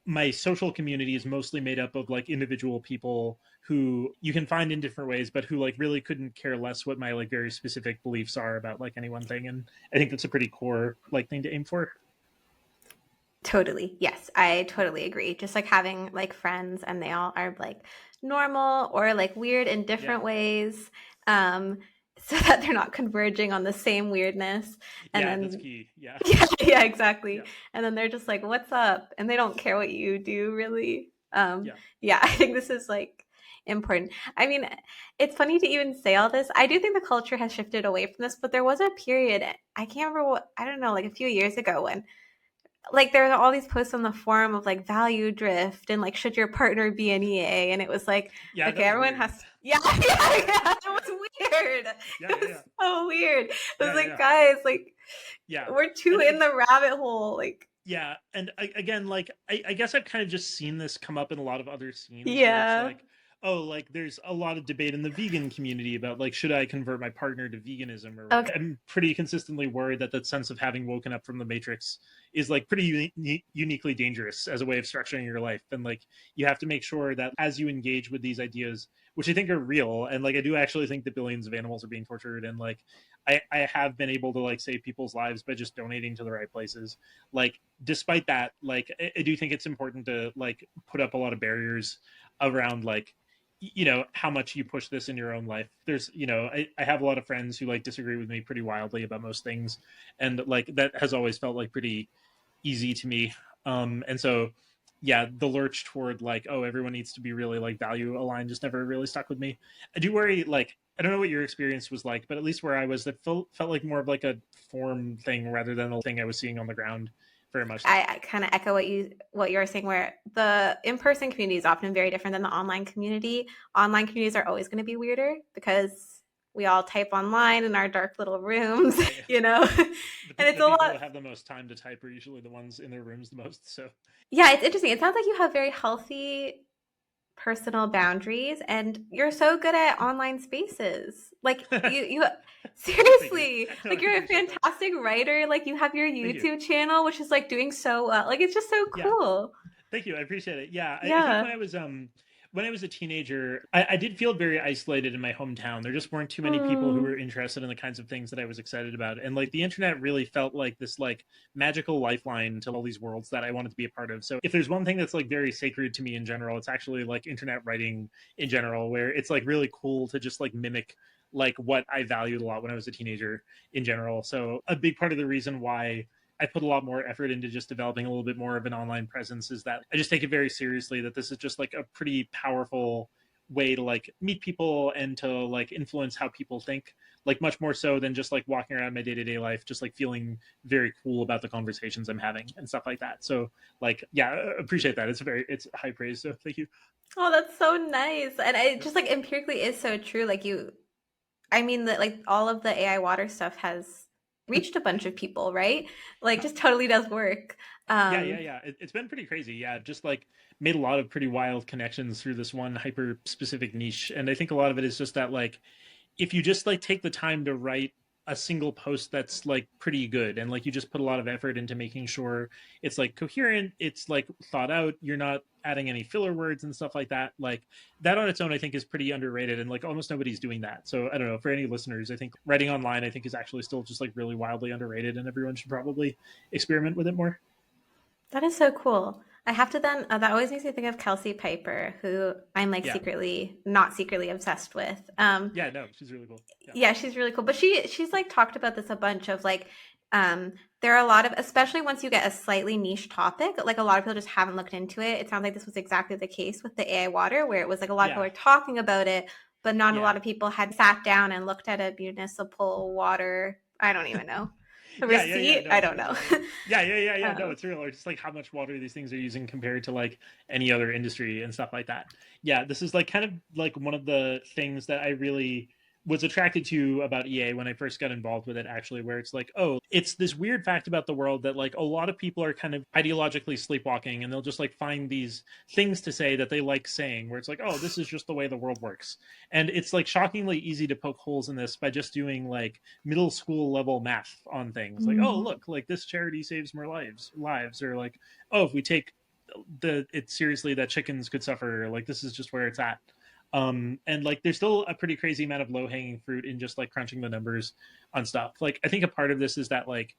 my social community is mostly made up of like individual people who you can find in different ways, but who like really couldn't care less what my like very specific beliefs are about like any one thing. And I think that's a pretty core like thing to aim for. Totally. Yes, I totally agree. Just like having like friends and they all are like normal or like weird in Yeah. different ways. Um, so that they're not converging on the same weirdness. And Yeah, that's then key. Yeah. yeah, yeah, Yeah. exactly. And then they're just like, what's up? And they don't care what you do really. Yeah. Yeah, I think this is like important. I mean, it's funny to even say all this. I do think the culture has shifted away from this, but there was a period, I can't remember what, I don't know, like a few years ago when like there were all these posts on the forum of like value drift and like should your partner be an EA, and it was like Yeah, that okay, was everyone weird. has yeah, yeah, yeah, it was weird. Yeah, It yeah, was yeah. so weird. It was Yeah, like yeah. guys, like Yeah. we're too And in the rabbit hole, like yeah, and again, like I guess I've kind of just seen this come up in a lot of other scenes where it's yeah. like, oh, like there's a lot of debate in the vegan community about like should I convert my partner to veganism or Okay. whatever. I'm pretty consistently worried that that sense of having woken up from the matrix is like pretty uniquely dangerous as a way of structuring your life, and like you have to make sure that as you engage with these ideas, which I think are real, and like I do actually think that billions of animals are being tortured, and like I have been able to like save people's lives by just donating to the right places. Like despite that, like I do think it's important to like put up a lot of barriers around like how much you push this in your own life. There's I have a lot of friends who like disagree with me pretty wildly about most things, and like that has always felt like pretty easy to me. And so yeah, the lurch toward like, oh, everyone needs to be really like value aligned just never really stuck with me. I do worry, like I don't know what your experience was like, but at least where I was, that felt like more of like a form thing rather than a thing I was seeing on the ground very much. I kind of echo what you're saying, where the in-person community is often very different than the online community. Online communities are always going to be weirder because we all type online in our dark little rooms, Yeah, yeah. you know, and it's The a people who lot. have the most time to type are usually the ones in their rooms the most. So Yeah, it's interesting. It sounds like you have very healthy personal boundaries and you're so good at online spaces. Like you thank you. seriously, No, I like you're a appreciate that. fantastic writer. Like you have your Thank you. YouTube channel, which is like doing so well. Like it's just so Yeah. cool. Thank you. I appreciate it. Yeah, I think Yeah. when I was a teenager, I did feel very isolated in my hometown. There just weren't too many people who Mm. were interested in the kinds of things that I was excited about. And like the internet really felt like this like magical lifeline to all these worlds that I wanted to be a part of. So if there's one thing that's like very sacred to me in general, it's actually like internet writing in general, where it's like really cool to just like mimic like what I valued a lot when I was a teenager in general. So a big part of the reason why I put a lot more effort into just developing a little bit more of an online presence is that I just take it very seriously that this is just like a pretty powerful way to like meet people and to like influence how people think, like much more so than just like walking around my day-to-day life just like feeling very cool about the conversations I'm having and stuff like that. So like yeah, I appreciate that. It's high praise, so thank you. Oh, that's so nice. And it just like empirically is so true. Like I mean that like all of the AI water stuff has reached a bunch of people, right? Like just totally does work. Yeah. It's been pretty crazy. Yeah, just like made a lot of pretty wild connections through this one hyper specific niche, and I think a lot of it is just that like if you just like take the time to write a single post that's like pretty good and like you just put a lot of effort into making sure it's like coherent, it's like thought out, you're not adding any filler words and stuff like that, like that on its own I think is pretty underrated and like almost nobody's doing that. So I don't know, for any listeners, I think writing online I think is actually still just like really wildly underrated and everyone should probably experiment with it more. That is so cool. I have to then, that always makes me think of Kelsey Piper, who I'm like Yeah, secretly, not secretly obsessed with. yeah, no, she's really cool. Yeah, Yeah, she's really cool. But she's like talked about this a bunch of like, there are a lot of, especially once you get a slightly niche topic, like a lot of people just haven't looked into it. It sounds like this was exactly the case with the AI water, where it was like a lot of people yeah, were talking about it, but not a yeah. lot of people had sat down and looked at a municipal water. I don't even know. A Yeah. receipt? No, I it's don't real. know. Yeah. No, um, it's real. Or just like how much water these things are using compared to like any other industry and stuff like that. Yeah, this is like kind of like one of the things that I really was attracted to about EA when I first got involved with it, actually, where it's like, oh, it's this weird fact about the world that like a lot of people are kind of ideologically sleepwalking and they'll just like find these things to say that they like saying, where it's like, oh, this is just the way the world works. And it's like shockingly easy to poke holes in this by just doing like middle school level math on things like, oh mm. look, like this charity saves more lives, or like, oh, if we take the it seriously that chickens could suffer, like this is just where it's at. And like there's still a pretty crazy amount of low hanging fruit in just like crunching the numbers on stuff. Like I think a part of this is that like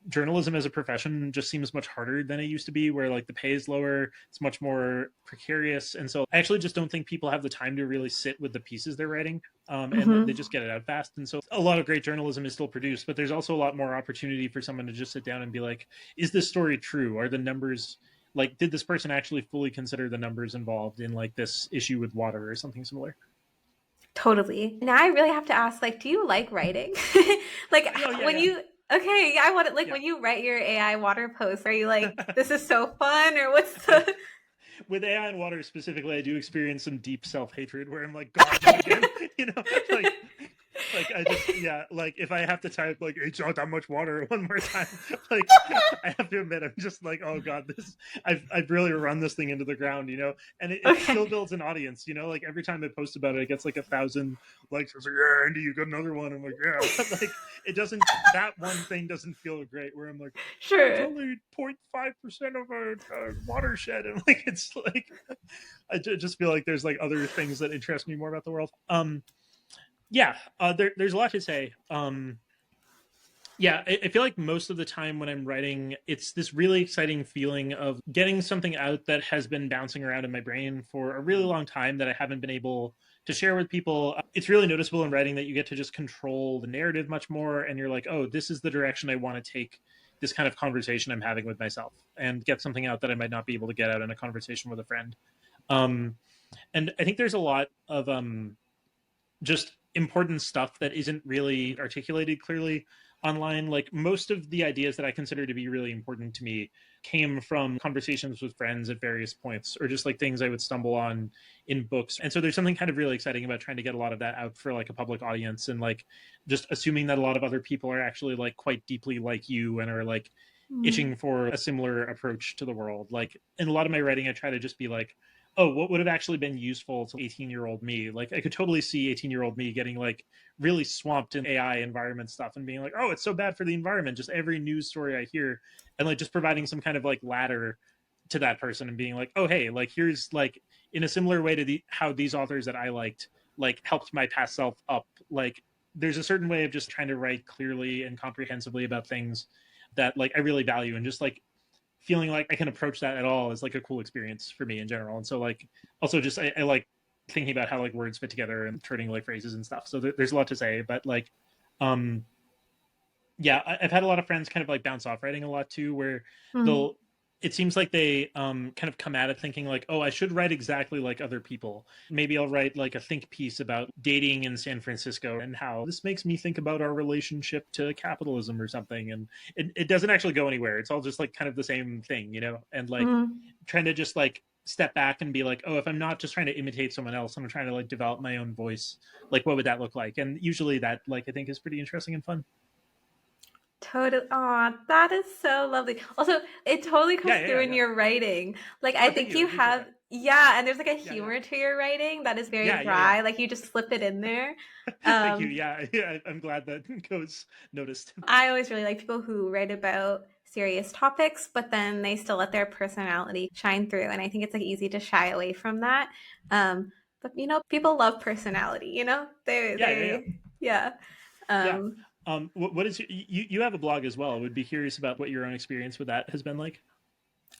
journalism as a profession just seems much harder than it used to be, where like the pay is lower, it's much more precarious, and so I actually just don't think people have the time to really sit with the pieces they're writing. And they Hmm. just get it out fast, and so a lot of great journalism is still produced, but there's also a lot more opportunity for someone to just sit down and be like, is this story true, are the numbers like, did this person actually fully consider the numbers involved in like this issue with water or something similar. Totally. Now I really have to ask, like, do you like writing? Like Oh yeah, when yeah. you okay, yeah, I want it like Yeah. when you write your AI water posts, are you like, this is so fun or what's Yeah, the with AI and water specifically, I do experience some deep self hatred where I'm like, God, not again. You know, like like I just yeah, like if I have to type like it's not that much water one more time, like I have to admit I'm just like, oh God, this I've really run this thing into the ground, you know, and it still Okay. builds an audience, you know, like every time I post about it, it gets like 1,000 likes. It's like, yeah, Andy, you got another one. I'm like, yeah, but like it doesn't, that one thing doesn't feel great. Where I'm like, oh, it's Sure. only 0.5% of a watershed, and like it's like just feel like there's like other things that interest me more about the world. Yeah, there's a lot to say. Yeah, I feel like most of the time when I'm writing, it's this really exciting feeling of getting something out that has been bouncing around in my brain for a really long time that I haven't been able to share with people. It's really noticeable in writing that you get to just control the narrative much more, and you're like, oh, this is the direction I want to take this kind of conversation I'm having with myself, and get something out that I might not be able to get out in a conversation with a friend. Um, and I think there's a lot of just important stuff that isn't really articulated clearly online. Like most of the ideas that I consider to be really important to me came from conversations with friends at various points, or just like things I would stumble on in books. And so there's something kind of really exciting about trying to get a lot of that out for like a public audience, and like just assuming that a lot of other people are actually like quite deeply like you and are like Mm. itching for a similar approach to the world. Like in a lot of my writing, I try to just be like, oh, what would have actually been useful to 18-year-old me? Like I could totally see 18-year-old me getting like really swamped in AI environment stuff and being like, oh, it's so bad for the environment. Just every news story I hear, and like just providing some kind of like ladder to that person and being like, oh, hey, like here's like in a similar way to how these authors that I liked like helped my past self up. Like there's a certain way of just trying to write clearly and comprehensively about things that like I really value, and just like feeling like I can approach that at all is like a cool experience for me in general. And so like also just I like thinking about how like words fit together and turning like phrases and stuff. So there's a lot to say, but like um yeah, I've had a lot of friends kind of like bounce off writing a lot too, where Mm. they'll it seems like they kind of come at it thinking like, oh, I should write exactly like other people. Maybe I'll write like a think piece about dating in San Francisco and how this makes me think about our relationship to capitalism or something. And it doesn't actually go anywhere. It's all just like kind of the same thing, you know? And like Mm. trying to just like step back and be like, oh, if I'm not just trying to imitate someone else, I'm trying to like develop my own voice. Like, what would that look like? And usually that like I think is pretty interesting and fun. Totally. Aw, that is so lovely. Also, it totally Yeah, comes yeah, through yeah, in yeah. your writing. Like, I Oh, thank think you. I you appreciate have, that. yeah, and there's like a Yeah, yeah. humor to your writing that is very Yeah, yeah, yeah. dry. Like, you just slip it in there. Thank you. Um, Yeah, yeah, I'm glad that goes noticed. I always really like people who write about serious topics, but then they still let their personality shine through. And I think it's like easy to shy away from that. But people love personality, Yeah, yeah, yeah, yeah. yeah. Um, What is you have a blog as well? I would be curious about what your own experience with that has been like.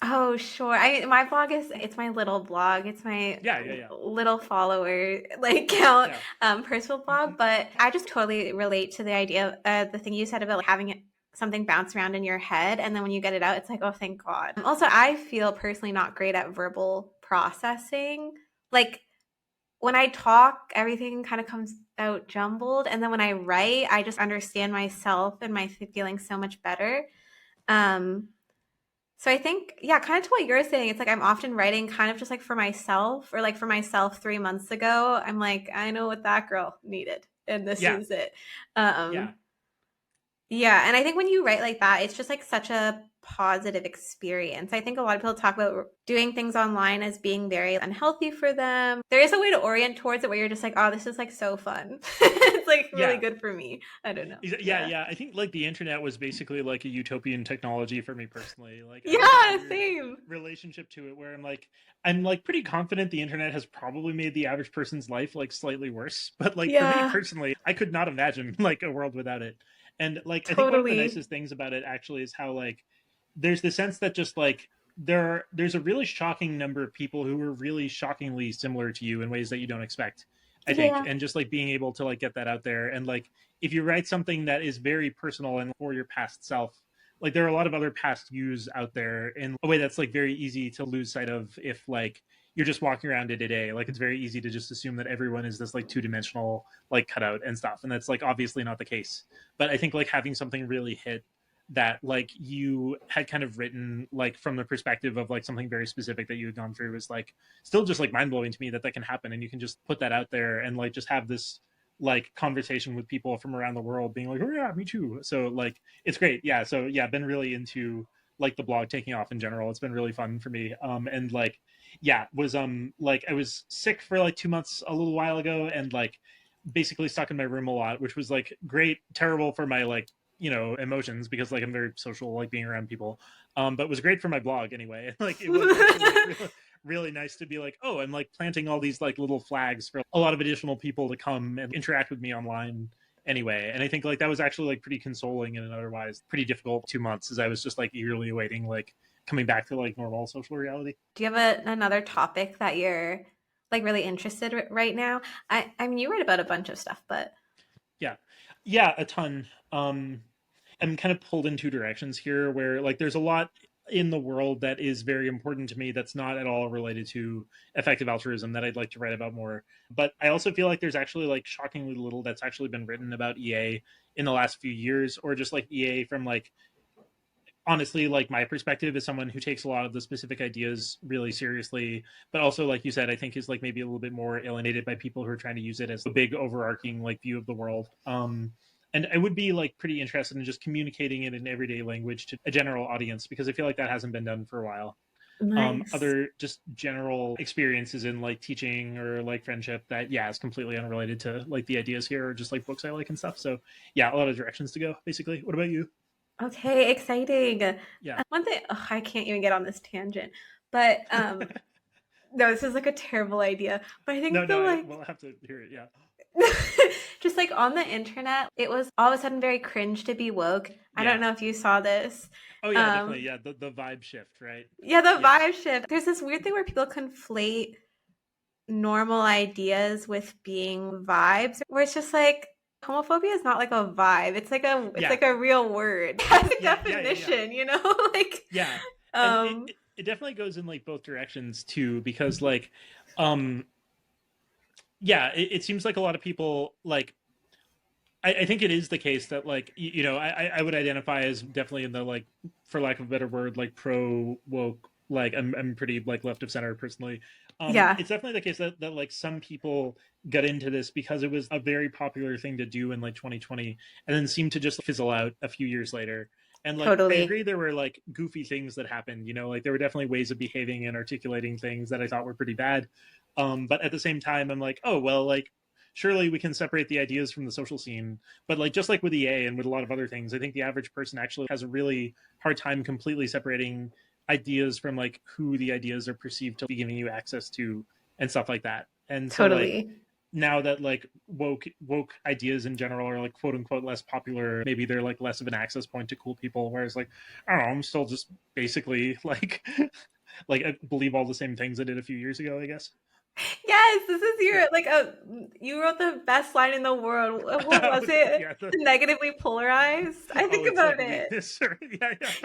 Oh, sure. My blog it's my little blog. It's my Yeah, yeah, yeah, little follower like count yeah, personal blog, but I just totally relate to the idea of the thing you said about like, having something bounce around in your head, and then when you get it out, it's like, oh, thank God. Also, I feel personally not great at verbal processing. Like when I talk, everything kind of comes out jumbled, and then when I write, I just understand myself and my feelings so much better. Um, so I think, yeah, kind of to what you're saying, it's like I'm often writing kind of just like for myself, or like for myself 3 months ago. I'm like, I know what that girl needed, and this yeah, is it. yeah. Um, yeah, and I think when you write like that, it's just like such a positive experience. I think a lot of people talk about doing things online as being very unhealthy for them. There is a way to orient towards it where you're just like, oh, this is like so fun. It's like really Yeah. good for me. I don't know. Yeah, Yeah. yeah. I think like the internet was basically like a utopian technology for me personally. Like I have this Yeah, weird same. relationship to it where I'm like pretty confident the internet has probably made the average person's life like slightly worse. But like for me Yeah, personally, I could not imagine like a world without it. And like I think one of the totally. nicest things about it actually is how like there's the sense that just like there's a really shocking number of people who are really shockingly similar to you in ways that you don't expect, I think. Yeah. And just like being able to like get that out there, and like if you write something that is very personal and for your past self, like there are a lot of other past yous out there in a way that's like very easy to lose sight of if like you're just walking around day to day. Like it's very easy to just assume that everyone is this like two-dimensional like cutout and stuff, and that's like obviously not the case. But I think like having something really hit that like you had kind of written like from the perspective of like something very specific that you had gone through was like still just like mind-blowing to me that that can happen, and you can just put that out there and like just have this like conversation with people from around the world being like, oh yeah, me too. So like it's great. Yeah, so yeah, been really into like the blog taking off in general. It's been really fun for me. And like yeah, was like I was sick for like 2 months a little while ago, and like basically stuck in my room a lot, which was like great, terrible for my like emotions because like I'm very social, like being around people. But it was great for my blog anyway. Like it was actually like really nice to be like, oh, I'm like planting all these like little flags for a lot of additional people to come and interact with me online anyway. And I think like that was actually like pretty consoling in an otherwise pretty difficult 2 months, as I was just like eagerly awaiting like coming back to like normal social reality. Do you have another topic that you're like really interested right now? I mean, you write about a bunch of stuff, but Yeah, yeah, a ton. I'm kind of pulled in two directions here, where like there's a lot in the world that is very important to me that's not at all related to effective altruism that I'd like to write about more. But I also feel like there's actually like shockingly little that's actually been written about EA in the last few years, or just like EA from like honestly, like my perspective is someone who takes a lot of the specific ideas really seriously, but also, like you said, I think is like maybe a little bit more alienated by people who are trying to use it as a big overarching like view of the world. And I would be like pretty interested in just communicating it in everyday language to a general audience because I feel like that hasn't been done for a while. Nice. Other just general experiences in like teaching or like friendship that yeah is completely unrelated to like the ideas here or just like books I like and stuff. So yeah, a lot of directions to go basically. What about you? Okay, exciting. Yeah. One thing, I can't even get on this tangent, but no, this is like a terrible idea. But I No, think the no, like we'll have to hear it. Yeah. just like on the internet, it was all of a sudden very cringe to be woke. I don't Yeah. know if you saw this. Oh yeah, definitely. Um, Yeah, the vibe shift, right? yeah, the Yeah. vibe shift. There's this weird thing where people conflate normal ideas with being vibes, where it's just like homophobia is not like a vibe. It's Yeah. like a real word. It has a Yeah. definition, you know? like Yeah. And um it definitely goes in like both directions too, because like, um, yeah, it seems like a lot of people like I think it is the case that like you know I would identify as definitely in the like for lack of a better word like pro woke like I'm pretty like left of center personally. yeah, It's definitely the case that like some people got into this because it was a very popular thing to do in like 2020 and then seemed to just fizzle out a few years later. And like I totally. agree there were like goofy things that happened, you know, like there were definitely ways of behaving and articulating things that I thought were pretty bad. But at the same time I'm like, oh well like surely we can separate the ideas from the social scene. But like just like with EA and with a lot of other things, I think the average person actually has a really hard time completely separating ideas from like who the ideas are perceived to be giving you access to and stuff like that. And so like Totally. now that like woke ideas in general are like quote unquote less popular, maybe they're like less of an access point to cool people. Whereas like I don't know, I'm still just basically like like I believe all the same things I did a few years ago, I guess. Yes, this is Yeah. your like a you wrote the best line in the world. What was it? Yeah. Negatively polarized. I think Oh, it's like about it. weakness. Or,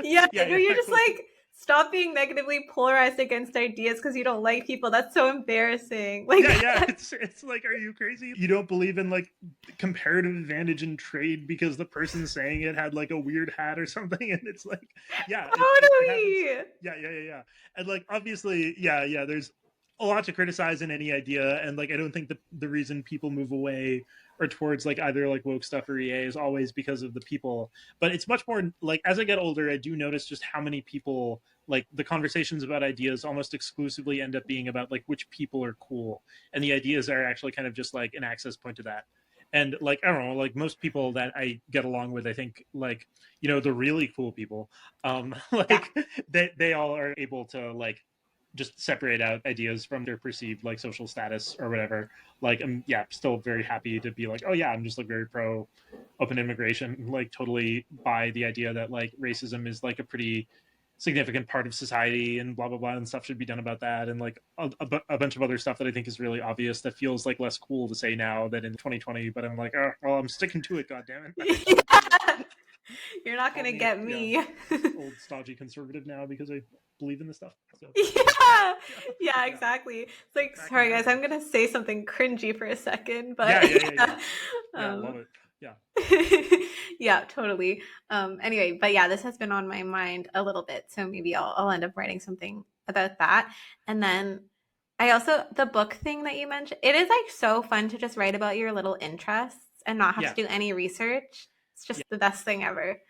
Yeah, yeah, where you're just exactly. like stop being negatively polarized against ideas because you don't like people. That's so embarrassing. Like Yeah. It's like, are you crazy? You don't believe in like comparative advantage in trade because the person saying it had like a weird hat or something, and it's like, yeah, it happens. totally. Yeah. And like, obviously, yeah. There's a lot to criticize in any idea, and like, I don't think the reason people move away or towards like either like woke stuff or EA is always because of the people, but it's much more like as I get older, I do notice just how many people like the conversations about ideas almost exclusively end up being about like which people are cool, and the ideas are actually kind of just like an access point to that. And like I don't know, like most people that I get along with, I think like you know the really cool people, Yeah, like they all are able to like just separate out ideas from their perceived like social status or whatever. Like I'm yeah still very happy to be like oh yeah I'm just like very pro open immigration, like totally buy the idea that like racism is like a pretty significant part of society and blah blah blah and stuff should be done about that and like a bunch of other stuff that I think is really obvious that feels like less cool to say now than in 2020. But I'm like, oh, well, I'm sticking to it. God damn it! I'm sticking to it. yeah. You're not Call gonna me get yeah me. old stodgy conservative now because I believe in this stuff. So Yeah, yeah, yeah, yeah, exactly. It's like, back in sorry my guys, I'm day. gonna say something cringy for a second, but Yeah. yeah, Yeah, love um, it. Yeah, yeah, totally. Anyway, but yeah, this has been on my mind a little bit, so maybe I'll end up writing something about that. And then I also the book thing that you mentioned, it is like so fun to just write about your little interests and not have to yeah. do any research. It's just the best thing ever.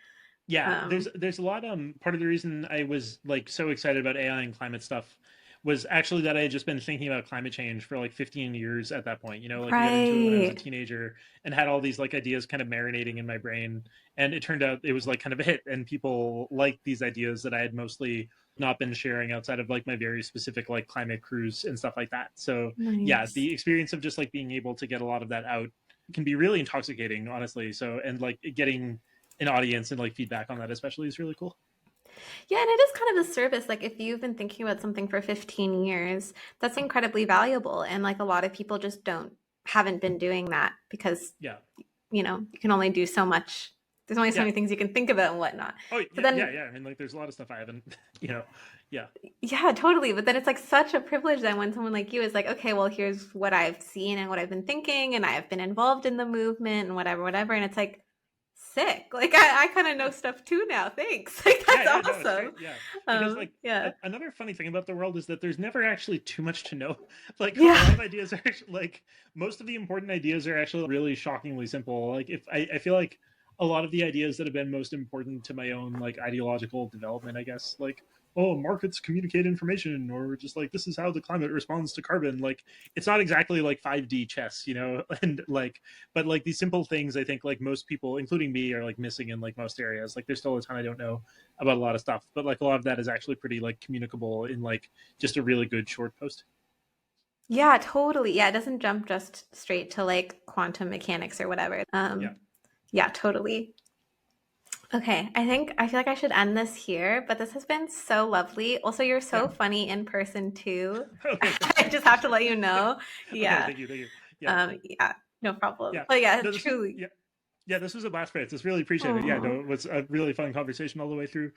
Yeah, Um, there's a lot part of the reason I was like so excited about AI and climate stuff was actually that I had just been thinking about climate change for like 15 years at that point. You know, like I got into it when I was a right. teenager and had all these like ideas kind of marinating in my brain, and it turned out it was like kind of a hit and people liked these ideas that I had mostly not been sharing outside of like my very specific like climate cruise and stuff like that. So, yeah, Nice. the experience of just like being able to get a lot of that out can be really intoxicating, honestly. So, and like getting an audience and like feedback on that especially is really cool. Yeah, and it is kind of a service. Like if you've been thinking about something for 15 years, that's incredibly valuable. And like a lot of people just haven't been doing that because, Yeah. you can only do so much. There's only so Yeah. many things you can think about and whatnot. Oh But yeah. then, I mean, like, there's a lot of stuff I haven't, you know. Yeah. yeah, totally. But then it's like such a privilege then when someone like you is like, okay, well, here's what I've seen and what I've been thinking, and I have been involved in the movement and whatever. And it's like sick. Like I kind of know stuff too now. Thanks. Like Yeah, that's yeah, no, it's awesome. great. Yeah, because like Yeah. another funny thing about the world is that there's never actually too much to know. Like a lot Yeah. of ideas are actually, like most of the important ideas are actually really shockingly simple. Like if I feel like a lot of the ideas that have been most important to my own like ideological development, I guess, like oh markets communicate information, or just like this is how the climate responds to carbon. Like it's not exactly like 5D chess, you know, and like but like these simple things, I think like most people, including me, are like missing in like most areas. Like there's still a ton I don't know about a lot of stuff, but like a lot of that is actually pretty like communicable in like just a really good short post. Yeah, totally. Yeah, it doesn't jump just straight to like quantum mechanics or whatever. Yeah. Yeah, totally. Okay, I feel like I should end this here, but this has been so lovely. Also, you're Yeah. so funny in person too. Okay. I just have to let you know. Okay. Yeah. Thank you. Thank you. Yeah. Yeah, no problem. Yeah. But yeah, No, this was truly. yeah. Yeah, this was a blast, Fritz. It's really appreciate it. Yeah, Oh. no, it was a really fun conversation all the way through.